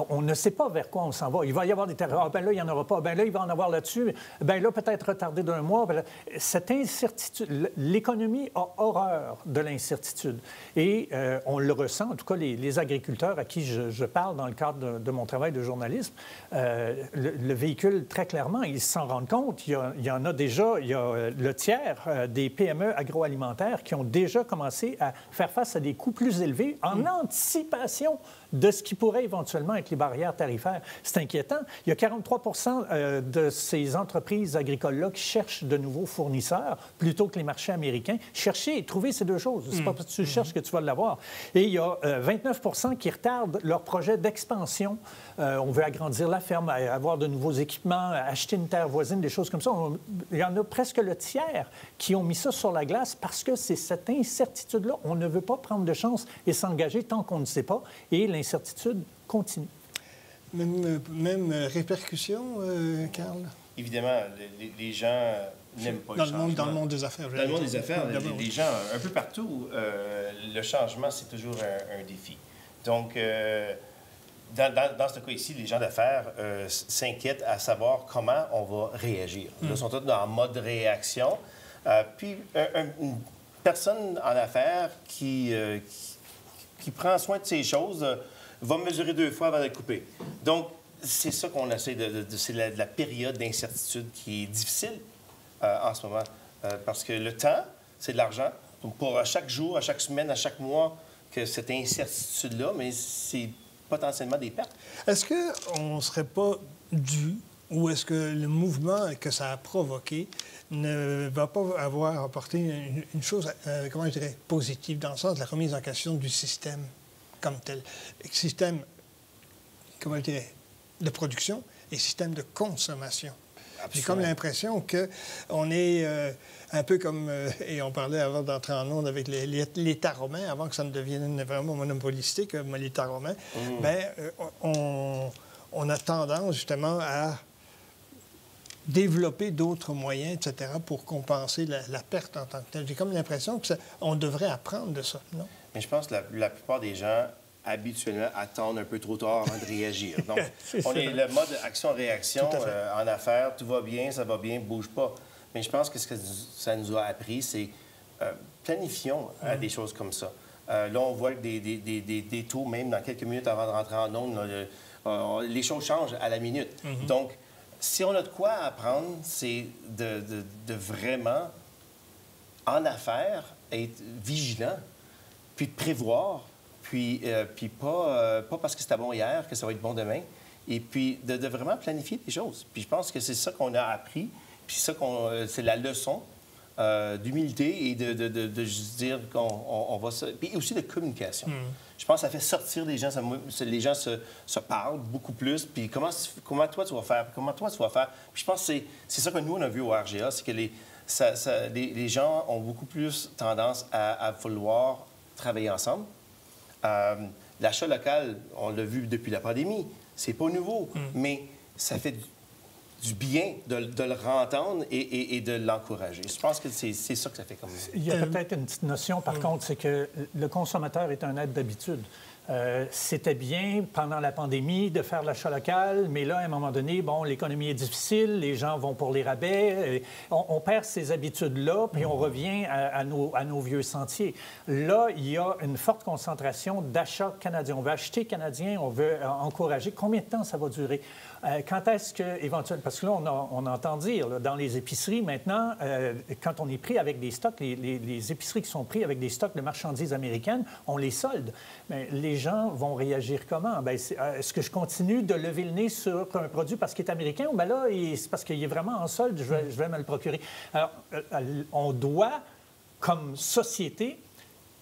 F: On ne sait pas vers quoi on s'en va. Il va y avoir des tarifs. Ah, bien là, il n'y en aura pas. Bien là, il va en avoir là-dessus. Bien là, peut-être retardé d'un mois. Bien là, cette incertitude, l'économie a horreur de l'incertitude. Et on le ressent, en tout cas, les agriculteurs à qui je parle dans le cadre de mon travail de journalisme, le véhicule, très clairement, ils s'en rendent compte. Il y en a déjà, il y a le tiers des PME agroalimentaires qui ont déjà commencé à faire face à des coûts plus élevés en anticipation de ce qui pourrait éventuellement être les barrières tarifaires. C'est inquiétant. Il y a 43 de ces entreprises agricoles-là qui cherchent de nouveaux fournisseurs plutôt que les marchés américains. Chercher et trouver ces deux choses. C'est pas parce que tu cherches que tu vas l'avoir. Et il y a 29 qui retardent leur projet d'expansion. On veut agrandir la ferme, avoir de nouveaux équipements, acheter une terre voisine, des choses comme ça. Il y en a presque le tiers qui ont mis ça sur la glace parce que c'est cette incertitude-là. On ne veut pas prendre de chance et s'engager tant qu'on ne sait pas. Et l'incertitude continue.
A: Même répercussion, Carl?
E: Évidemment, les gens n'aiment pas le changement.
A: Dans le monde des affaires.
E: Dans le monde des affaires, les gens, un peu partout, le changement, c'est toujours un défi. Donc, dans ce cas ici, les gens d'affaires s'inquiètent à savoir comment on va réagir. Là, ils sont tous en mode réaction. Puis, une personne en affaires qui prend soin de ces choses va mesurer 2 fois avant de couper. Donc, c'est ça qu'on essaie c'est la période d'incertitude qui est difficile en ce moment. Parce que le temps, c'est de l'argent. Donc, pour à chaque jour, à chaque semaine, à chaque mois, que cette incertitude-là, mais c'est potentiellement des pertes.
A: Est-ce qu'on ne serait pas dû, ou est-ce que le mouvement que ça a provoqué ne va pas avoir apporté une chose, comment je dirais, positive, dans le sens de la remise en question du système comme tel? Système, comment je dirais, de production et système de consommation. J'ai comme l'impression qu'on est un peu comme, et on parlait avant d'entrer en onde avec l'État romain, avant que ça ne devienne vraiment monopolistique, comme l'État romain, bien, on a tendance justement à développer d'autres moyens, etc., pour compenser la perte en tant que telle. J'ai comme l'impression qu'on devrait apprendre de ça, non?
E: Mais je pense que la plupart des gens habituellement attendre un peu trop tard avant de réagir. Donc, on est le mode action-réaction en affaires. Tout va bien, ça va bien, bouge pas. Mais je pense que ce que ça nous a appris, c'est planifions des choses comme ça. Là, on voit que des taux, même dans quelques minutes avant de rentrer en ondes, les choses changent à la minute. Donc, si on a de quoi apprendre, c'est de vraiment, en affaires, être vigilant, puis de prévoir, puis pas parce que c'était bon hier que ça va être bon demain, et puis de vraiment planifier les choses. Puis je pense que c'est ça qu'on a appris, puis c'est la leçon d'humilité et de juste dire qu'on va... Puis aussi de communication. Je pense que ça fait sortir les gens, les gens se parlent beaucoup plus, puis comment toi tu vas faire, comment toi tu vas faire. Puis je pense que c'est ça que nous, on a vu au RGA, c'est que les gens ont beaucoup plus tendance à vouloir travailler ensemble. L'achat local, on l'a vu depuis la pandémie, c'est pas nouveau, mais ça fait du bien de le rentendre et de l'encourager. Je pense que c'est ça que ça fait comme ça.
F: Il y a peut-être une petite notion, par contre, c'est que le consommateur est un être d'habitude. C'était bien pendant la pandémie de faire l'achat local, mais là, à un moment donné, bon, l'économie est difficile, les gens vont pour les rabais, on perd ces habitudes-là, puis on revient à nos vieux sentiers. Là, il y a une forte concentration d'achats canadiens. On veut acheter canadien, on veut encourager. Combien de temps ça va durer? Quand est-ce que, éventuellement, parce que là, on entend dire, là, dans les épiceries, maintenant, quand on est pris avec des stocks, les épiceries qui sont prises avec des stocks de marchandises américaines, on les solde. Mais les gens vont réagir comment? Bien, est-ce que je continue de lever le nez sur un produit parce qu'il est américain? Ou bien là, c'est parce qu'il est vraiment en solde, je vais me le procurer. Alors, on doit, comme société,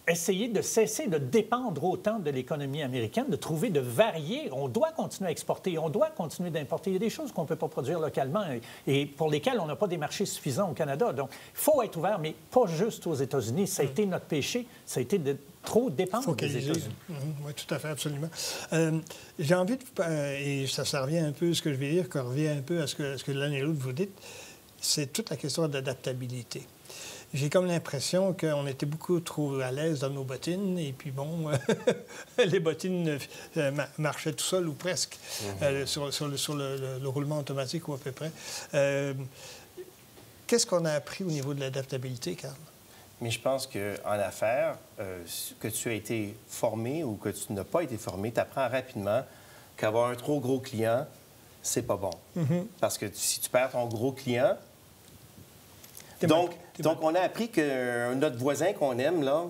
F: essayer de cesser de dépendre autant de l'économie américaine, de trouver, de varier. On doit continuer à exporter, on doit continuer d'importer. Il y a des choses qu'on ne peut pas produire localement et pour lesquelles on n'a pas des marchés suffisants au Canada. Donc, il faut être ouvert, mais pas juste aux États-Unis. Ça a été notre péché, ça a été de trop dépendre des États-Unis.
A: Oui, tout à fait, absolument. J'ai envie de... et ça revient un peu à ce que je vais dire, ça revient un peu à ce que l'un et l'autre vous dites, c'est toute la question d'adaptabilité. J'ai comme l'impression qu'on était beaucoup trop à l'aise dans nos bottines, et puis bon, les bottines marchaient tout seules ou presque sur le roulement automatique ou à peu près. Qu'est-ce qu'on a appris au niveau de l'adaptabilité, Carl?
E: Mais je pense qu'en affaires, que tu as été formé ou que tu n'as pas été formé, tu apprends rapidement qu'avoir un trop gros client, c'est pas bon. Parce que si tu perds ton gros client... Donc, on a appris que notre voisin qu'on aime, là,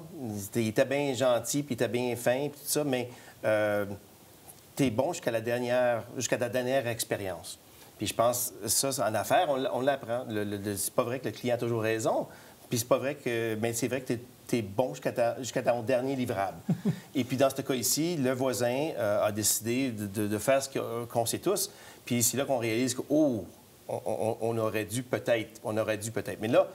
E: il était bien gentil, puis il était bien fin, puis tout ça, mais t'es bon jusqu'à ta dernière expérience. Puis je pense, ça, en affaires, on l'apprend. C'est pas vrai que le client a toujours raison, puis c'est pas vrai que... Mais c'est vrai que t'es bon jusqu'à ton dernier livrable. Et puis dans ce cas ici, le voisin a décidé de faire ce qu'on sait tous, puis c'est là qu'on réalise que, on aurait dû peut-être. Mais là,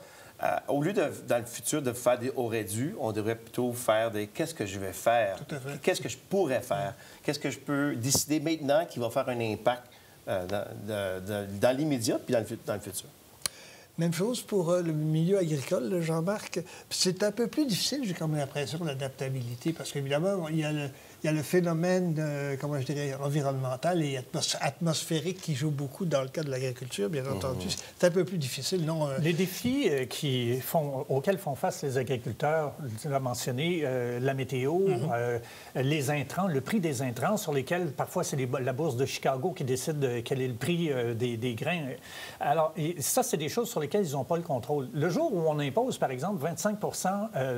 E: au lieu dans le futur de faire des aurait dû, on devrait plutôt faire des qu'est-ce que je vais faire? Qu'est-ce que je pourrais faire? Qu'est-ce que je peux décider maintenant qui va faire un impact dans l'immédiat puis dans le futur?
A: Même chose pour le milieu agricole, Jean-Marc. C'est un peu plus difficile, j'ai comme l'impression, l'adaptabilité, parce qu'évidemment, il y a le phénomène, comment je dirais, environnemental et atmosphérique qui joue beaucoup dans le cas de l'agriculture, bien entendu. C'est un peu plus difficile, non?
F: Les défis auxquels font face les agriculteurs, tu l'as mentionné, la météo, les intrants, le prix des intrants, sur lesquels parfois c'est la bourse de Chicago qui décide quel est le prix des grains. Alors, ça, c'est des choses sur lesquelles ils n'ont pas le contrôle. Le jour où on impose, par exemple, 25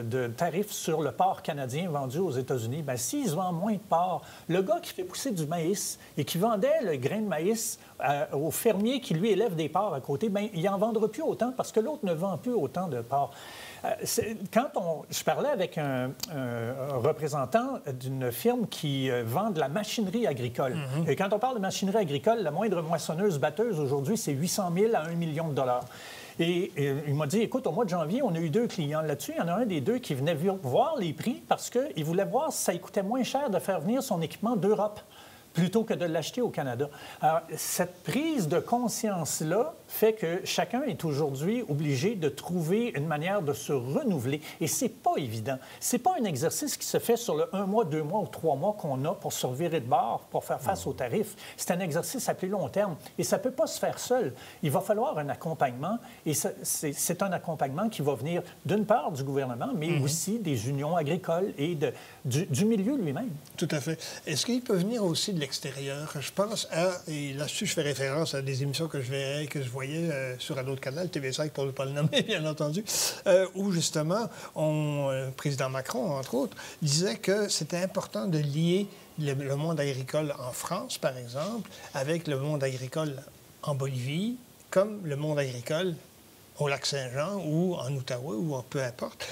F: de tarifs sur le porc canadien vendu aux États-Unis, bien, s'ils vendent moins de porc, le gars qui fait pousser du maïs et qui vendait le grain de maïs au fermier qui, lui, élève des porcs à côté, bien, il n'en vendra plus autant parce que l'autre ne vend plus autant de porc. Je parlais avec un représentant d'une firme qui vend de la machinerie agricole. Et quand on parle de machinerie agricole, la moindre moissonneuse-batteuse aujourd'hui, c'est 800 000 à 1 million de dollars. Et il m'a dit, écoute, au mois de janvier, on a eu 2 clients là-dessus. Il y en a un des 2 qui venait voir les prix parce qu'il voulait voir si ça lui coûtait moins cher de faire venir son équipement d'Europe plutôt que de l'acheter au Canada. Alors, cette prise de conscience-là, fait que chacun est aujourd'hui obligé de trouver une manière de se renouveler. Et c'est pas évident. C'est pas un exercice qui se fait sur le 1 mois, 2 mois ou 3 mois qu'on a pour se revirer de bord, pour faire face aux tarifs. C'est un exercice à plus long terme. Et ça peut pas se faire seul. Il va falloir un accompagnement. Et c'est un accompagnement qui va venir d'une part du gouvernement, mais aussi des unions agricoles et du milieu lui-même.
A: Tout à fait. Est-ce qu'il peut venir aussi de l'extérieur? Je pense à, et là-dessus, je fais référence à des émissions que je voyais sur un autre canal, TV5 pour ne pas le nommer, bien entendu, où justement, le président Macron, entre autres, disait que c'était important de lier le monde agricole en France, par exemple, avec le monde agricole en Bolivie, comme le monde agricole au Lac-Saint-Jean ou en Outaouais ou peu importe.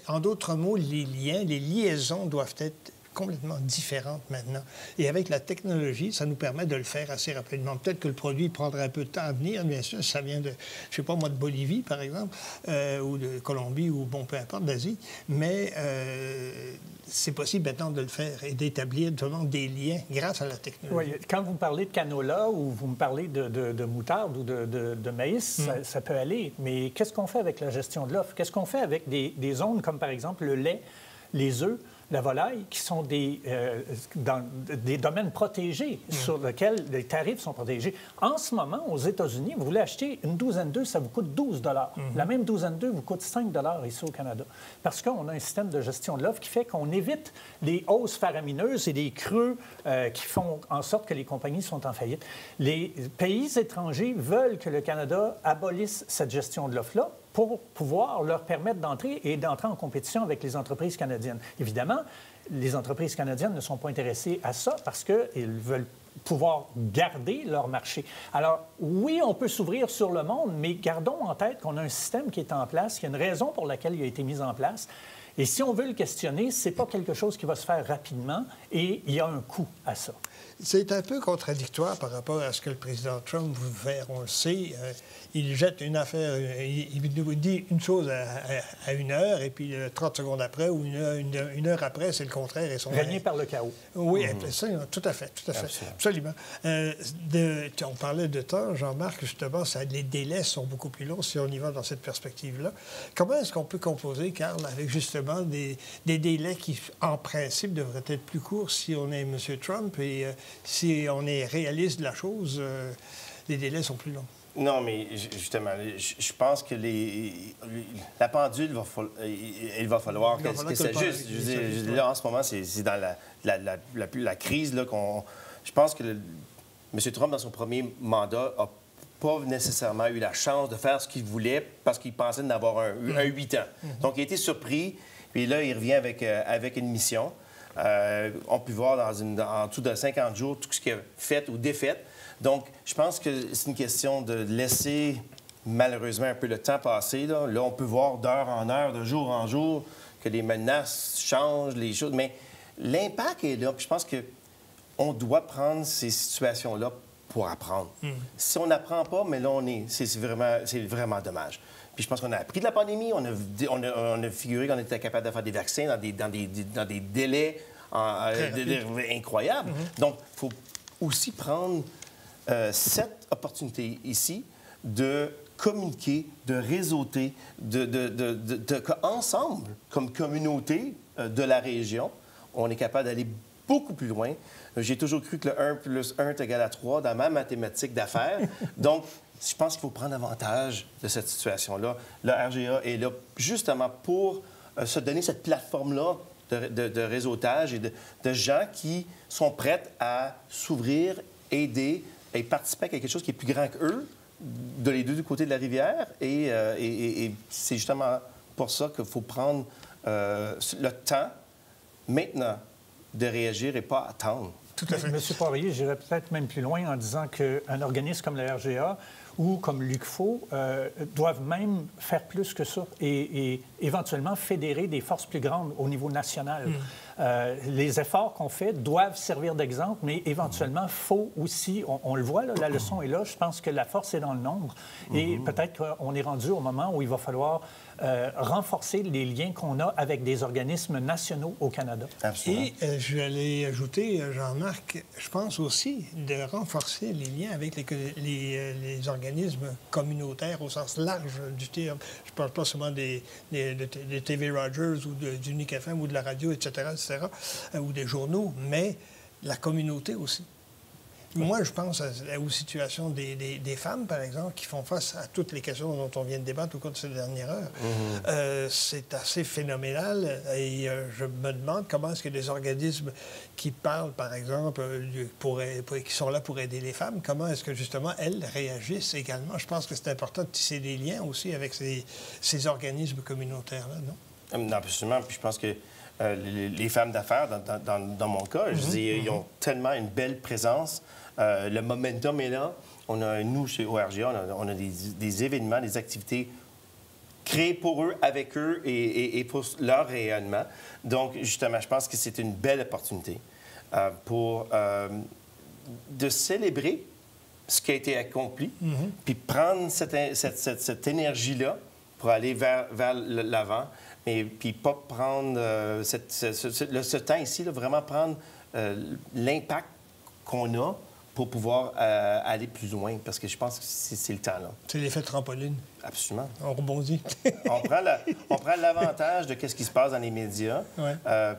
A: En d'autres mots, les liaisons doivent être complètement différentes maintenant. Et avec la technologie, ça nous permet de le faire assez rapidement. Peut-être que le produit prendra un peu de temps à venir, bien sûr, ça vient de, je sais pas moi, de Bolivie, par exemple, ou de Colombie, ou bon, peu importe, d'Asie, mais c'est possible maintenant de le faire et d'établir vraiment des liens grâce à la technologie.
F: Oui, quand vous me parlez de canola ou vous me parlez de moutarde ou de maïs, ça peut aller. Mais qu'est-ce qu'on fait avec la gestion de l'offre? Qu'est-ce qu'on fait avec des zones comme, par exemple, le lait, les œufs, la volaille, qui sont dans des domaines protégés sur lesquels les tarifs sont protégés. En ce moment, aux États-Unis, vous voulez acheter une douzaine d'œufs, ça vous coûte 12 $. La même douzaine d'œufs vous coûte 5 $ ici au Canada. Parce qu'on a un système de gestion de l'offre qui fait qu'on évite les hausses faramineuses et des creux qui font en sorte que les compagnies sont en faillite. Les pays étrangers veulent que le Canada abolisse cette gestion de l'offre-là pour pouvoir leur permettre d'entrer en compétition avec les entreprises canadiennes. Évidemment, les entreprises canadiennes ne sont pas intéressées à ça parce qu'ils veulent pouvoir garder leur marché. Alors, oui, on peut s'ouvrir sur le monde, mais gardons en tête qu'on a un système qui est en place, qu'il y a une raison pour laquelle il a été mis en place. Et si on veut le questionner, ce n'est pas quelque chose qui va se faire rapidement et il y a un coût à ça.
A: C'est un peu contradictoire par rapport à ce que le président Trump veut faire. On le sait, il jette une affaire, il nous dit une chose à 1 heure, et puis 30 secondes après ou une heure après, c'est le contraire.
F: Régné par le chaos.
A: Oui, ça, tout à fait, absolument. On parlait de temps, Jean-Marc, justement, les délais sont beaucoup plus longs si on y va dans cette perspective-là. Comment est-ce qu'on peut composer, Carl, avec justement des délais qui, en principe, devraient être plus courts si on est M. Trump et si on est réaliste de la chose, les délais sont plus longs?
E: Non, mais justement, je pense que la pendule, il va falloir que ça juste. Là, en ce moment, c'est dans la crise là, je pense que M. Trump, dans son premier mandat, n'a pas nécessairement eu la chance de faire ce qu'il voulait parce qu'il pensait en avoir un 8 ans. Donc, il a été surpris, puis là, il revient avec une mission. On peut voir en dessous de 50 jours tout ce qu'il a fait ou défait. Donc, je pense que c'est une question de laisser, malheureusement, un peu le temps passer. Là, on peut voir d'heure en heure, de jour en jour, que les menaces changent, les choses. Mais l'impact est là. Puis je pense qu'on doit prendre ces situations-là pour apprendre. Si on n'apprend pas, mais là, c'est vraiment dommage. Puis je pense qu'on a appris de la pandémie. On a figuré qu'on était capable de faire des vaccins dans des délais incroyables. Donc, il faut aussi prendre cette opportunité ici de communiquer, de réseauter, qu'ensemble, comme communauté de la région, on est capable d'aller beaucoup plus loin. J'ai toujours cru que le 1 + 1 est égal à 3 dans ma mathématique d'affaires. Donc, je pense qu'il faut prendre avantage de cette situation-là. Le RGA est là justement pour se donner cette plateforme-là de réseautage et de gens qui sont prêts à s'ouvrir, aider et participer à quelque chose qui est plus grand qu'eux, de les deux côtés de la rivière. Et c'est justement pour ça qu'il faut prendre le temps, maintenant, de réagir et pas attendre.
F: Tout à fait. M. Poirier, j'irais peut-être même plus loin en disant qu'un organisme comme le RGA ou comme l'UQFO doivent même faire plus que ça et éventuellement fédérer des forces plus grandes au niveau national. Les efforts qu'on fait doivent servir d'exemple, mais éventuellement, il faut aussi, on le voit, là, la leçon est là, je pense que la force est dans le nombre. Et peut-être qu'on est rendu au moment où il va falloir renforcer les liens qu'on a avec des organismes nationaux au Canada.
E: Absolument.
A: Et je vais aller ajouter, Jean-Marc, je pense aussi de renforcer les liens avec les organismes communautaires au sens large du terme. Je ne parle pas seulement des TV Rogers ou d'Unique FM ou de la radio, etc., ou des journaux, mais la communauté aussi. Moi, je pense aux situations des femmes, par exemple, qui font face à toutes les questions dont on vient de débattre au cours de cette dernière heure. C'est assez phénoménal et je me demande comment est-ce que des organismes qui parlent, par exemple, qui sont là pour aider les femmes, comment est-ce que, justement, elles réagissent également. Je pense que c'est important de tisser des liens aussi avec ces organismes communautaires-là, non?
E: Non, absolument. Puis je pense que les femmes d'affaires, dans mon cas, je dis, ils ont tellement une belle présence. Le momentum est là. Nous, chez ORGA, on a des événements, des activités créées pour eux, avec eux et pour leur rayonnement. Donc, justement, je pense que c'est une belle opportunité de célébrer ce qui a été accompli, puis prendre cette énergie-là pour aller vers l'avant. Et puis pas prendre ce temps ici, là, vraiment prendre l'impact qu'on a pour pouvoir aller plus loin, parce que je pense que c'est le temps, là.
A: C'est l'effet trampoline.
E: Absolument.
A: On rebondit.
E: on prend l'avantage de ce qui se passe dans les médias,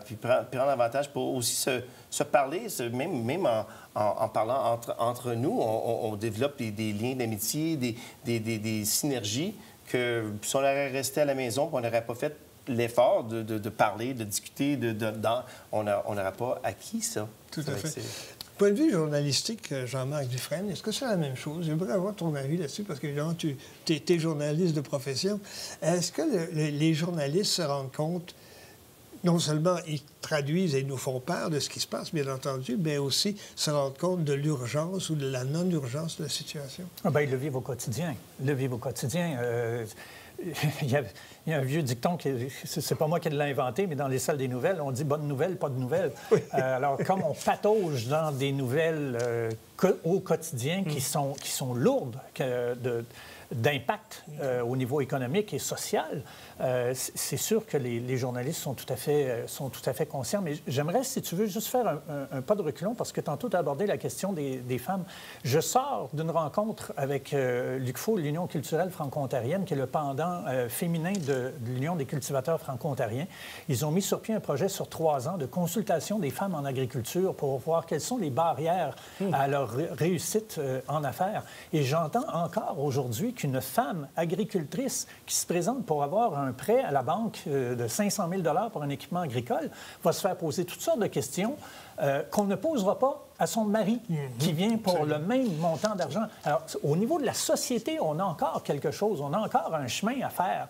E: puis prendre l'avantage pour aussi se parler, même en parlant entre nous, on développe des liens d'amitié, des synergies que si on aurait resté à la maison, on n'aurait pas fait l'effort de parler, de discuter, on n'aurait pas acquis ça.
A: Tout à fait. Point de vue journalistique, Jean-Marc Dufresne, est-ce que c'est la même chose? J'aimerais avoir ton avis là-dessus, parce qu'évidemment, tu es journaliste de profession. Est-ce que les journalistes se rendent compte, non seulement ils traduisent et nous font part de ce qui se passe, bien entendu, mais aussi se rendent compte de l'urgence ou de la non-urgence de la situation?
F: Ils le vivent au quotidien. Il y a un vieux dicton, c'est pas moi qui l'ai inventé, mais dans les salles des nouvelles, on dit « bonne nouvelle, pas de nouvelles oui. ». Alors, comme on patauge dans des nouvelles au quotidien qui sont lourdes d'impact au niveau économique et social, c'est sûr que les journalistes sont tout à fait conscients. Mais j'aimerais, si tu veux, juste faire un pas de reculons, parce que tantôt, tu as abordé la question des femmes. Je sors d'une rencontre avec l'UQFO, l'Union culturelle franco-ontarienne, qui est le pendant féminin de l'Union des cultivateurs franco-ontariens. Ils ont mis sur pied un projet sur 3 ans de consultation des femmes en agriculture pour voir quelles sont les barrières à leur réussite en affaires. Et j'entends encore aujourd'hui qu'une femme agricultrice qui se présente pour avoir un prêt à la banque de 500 000 $ pour un équipement agricole va se faire poser toutes sortes de questions qu'on ne posera pas à son mari qui vient pour le même montant d'argent. Alors, au niveau de la société, on a encore quelque chose, on a encore un chemin à faire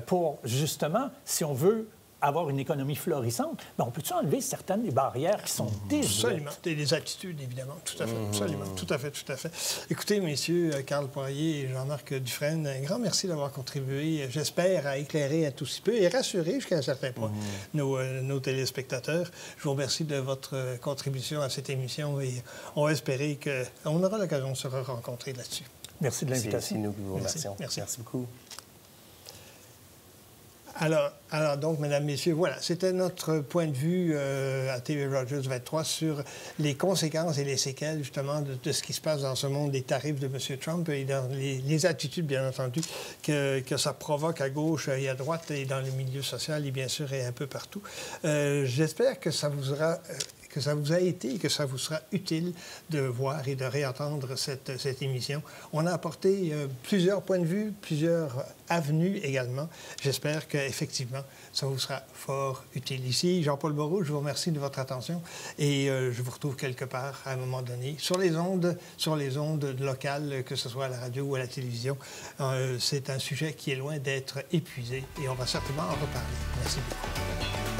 F: pour, justement, si on veut avoir une économie florissante, on peut-tu enlever certaines des barrières qui sont désuètes?
A: Absolument. Des attitudes, évidemment. Tout à fait. Absolument. Tout à fait, tout à fait. Écoutez, messieurs, Carl Poirier et Jean-Marc Dufresne, un grand merci d'avoir contribué, j'espère, à éclairer un tout petit peu et rassurer jusqu'à un certain point nos téléspectateurs. Je vous remercie de votre contribution à cette émission et on va espérer qu'on aura l'occasion de se rencontrer là-dessus.
F: Merci de l'invitation.
E: C'est nous qui vous remercions.
A: Merci beaucoup. Alors donc, mesdames, messieurs, voilà, c'était notre point de vue à TV Rogers 23 sur les conséquences et les séquelles, justement, de ce qui se passe dans ce monde des tarifs de M. Trump et dans les attitudes, bien entendu, que ça provoque à gauche et à droite et dans le milieu social et bien sûr et un peu partout. J'espère que ça vous aura... que ça vous a été et que ça vous sera utile de voir et de réentendre cette émission. On a apporté plusieurs points de vue, plusieurs avenues également. J'espère qu'effectivement, ça vous sera fort utile. Ici, Jean-Paul Moreau, je vous remercie de votre attention et je vous retrouve quelque part à un moment donné sur les ondes locales, que ce soit à la radio ou à la télévision. C'est un sujet qui est loin d'être épuisé et on va certainement en reparler. Merci beaucoup.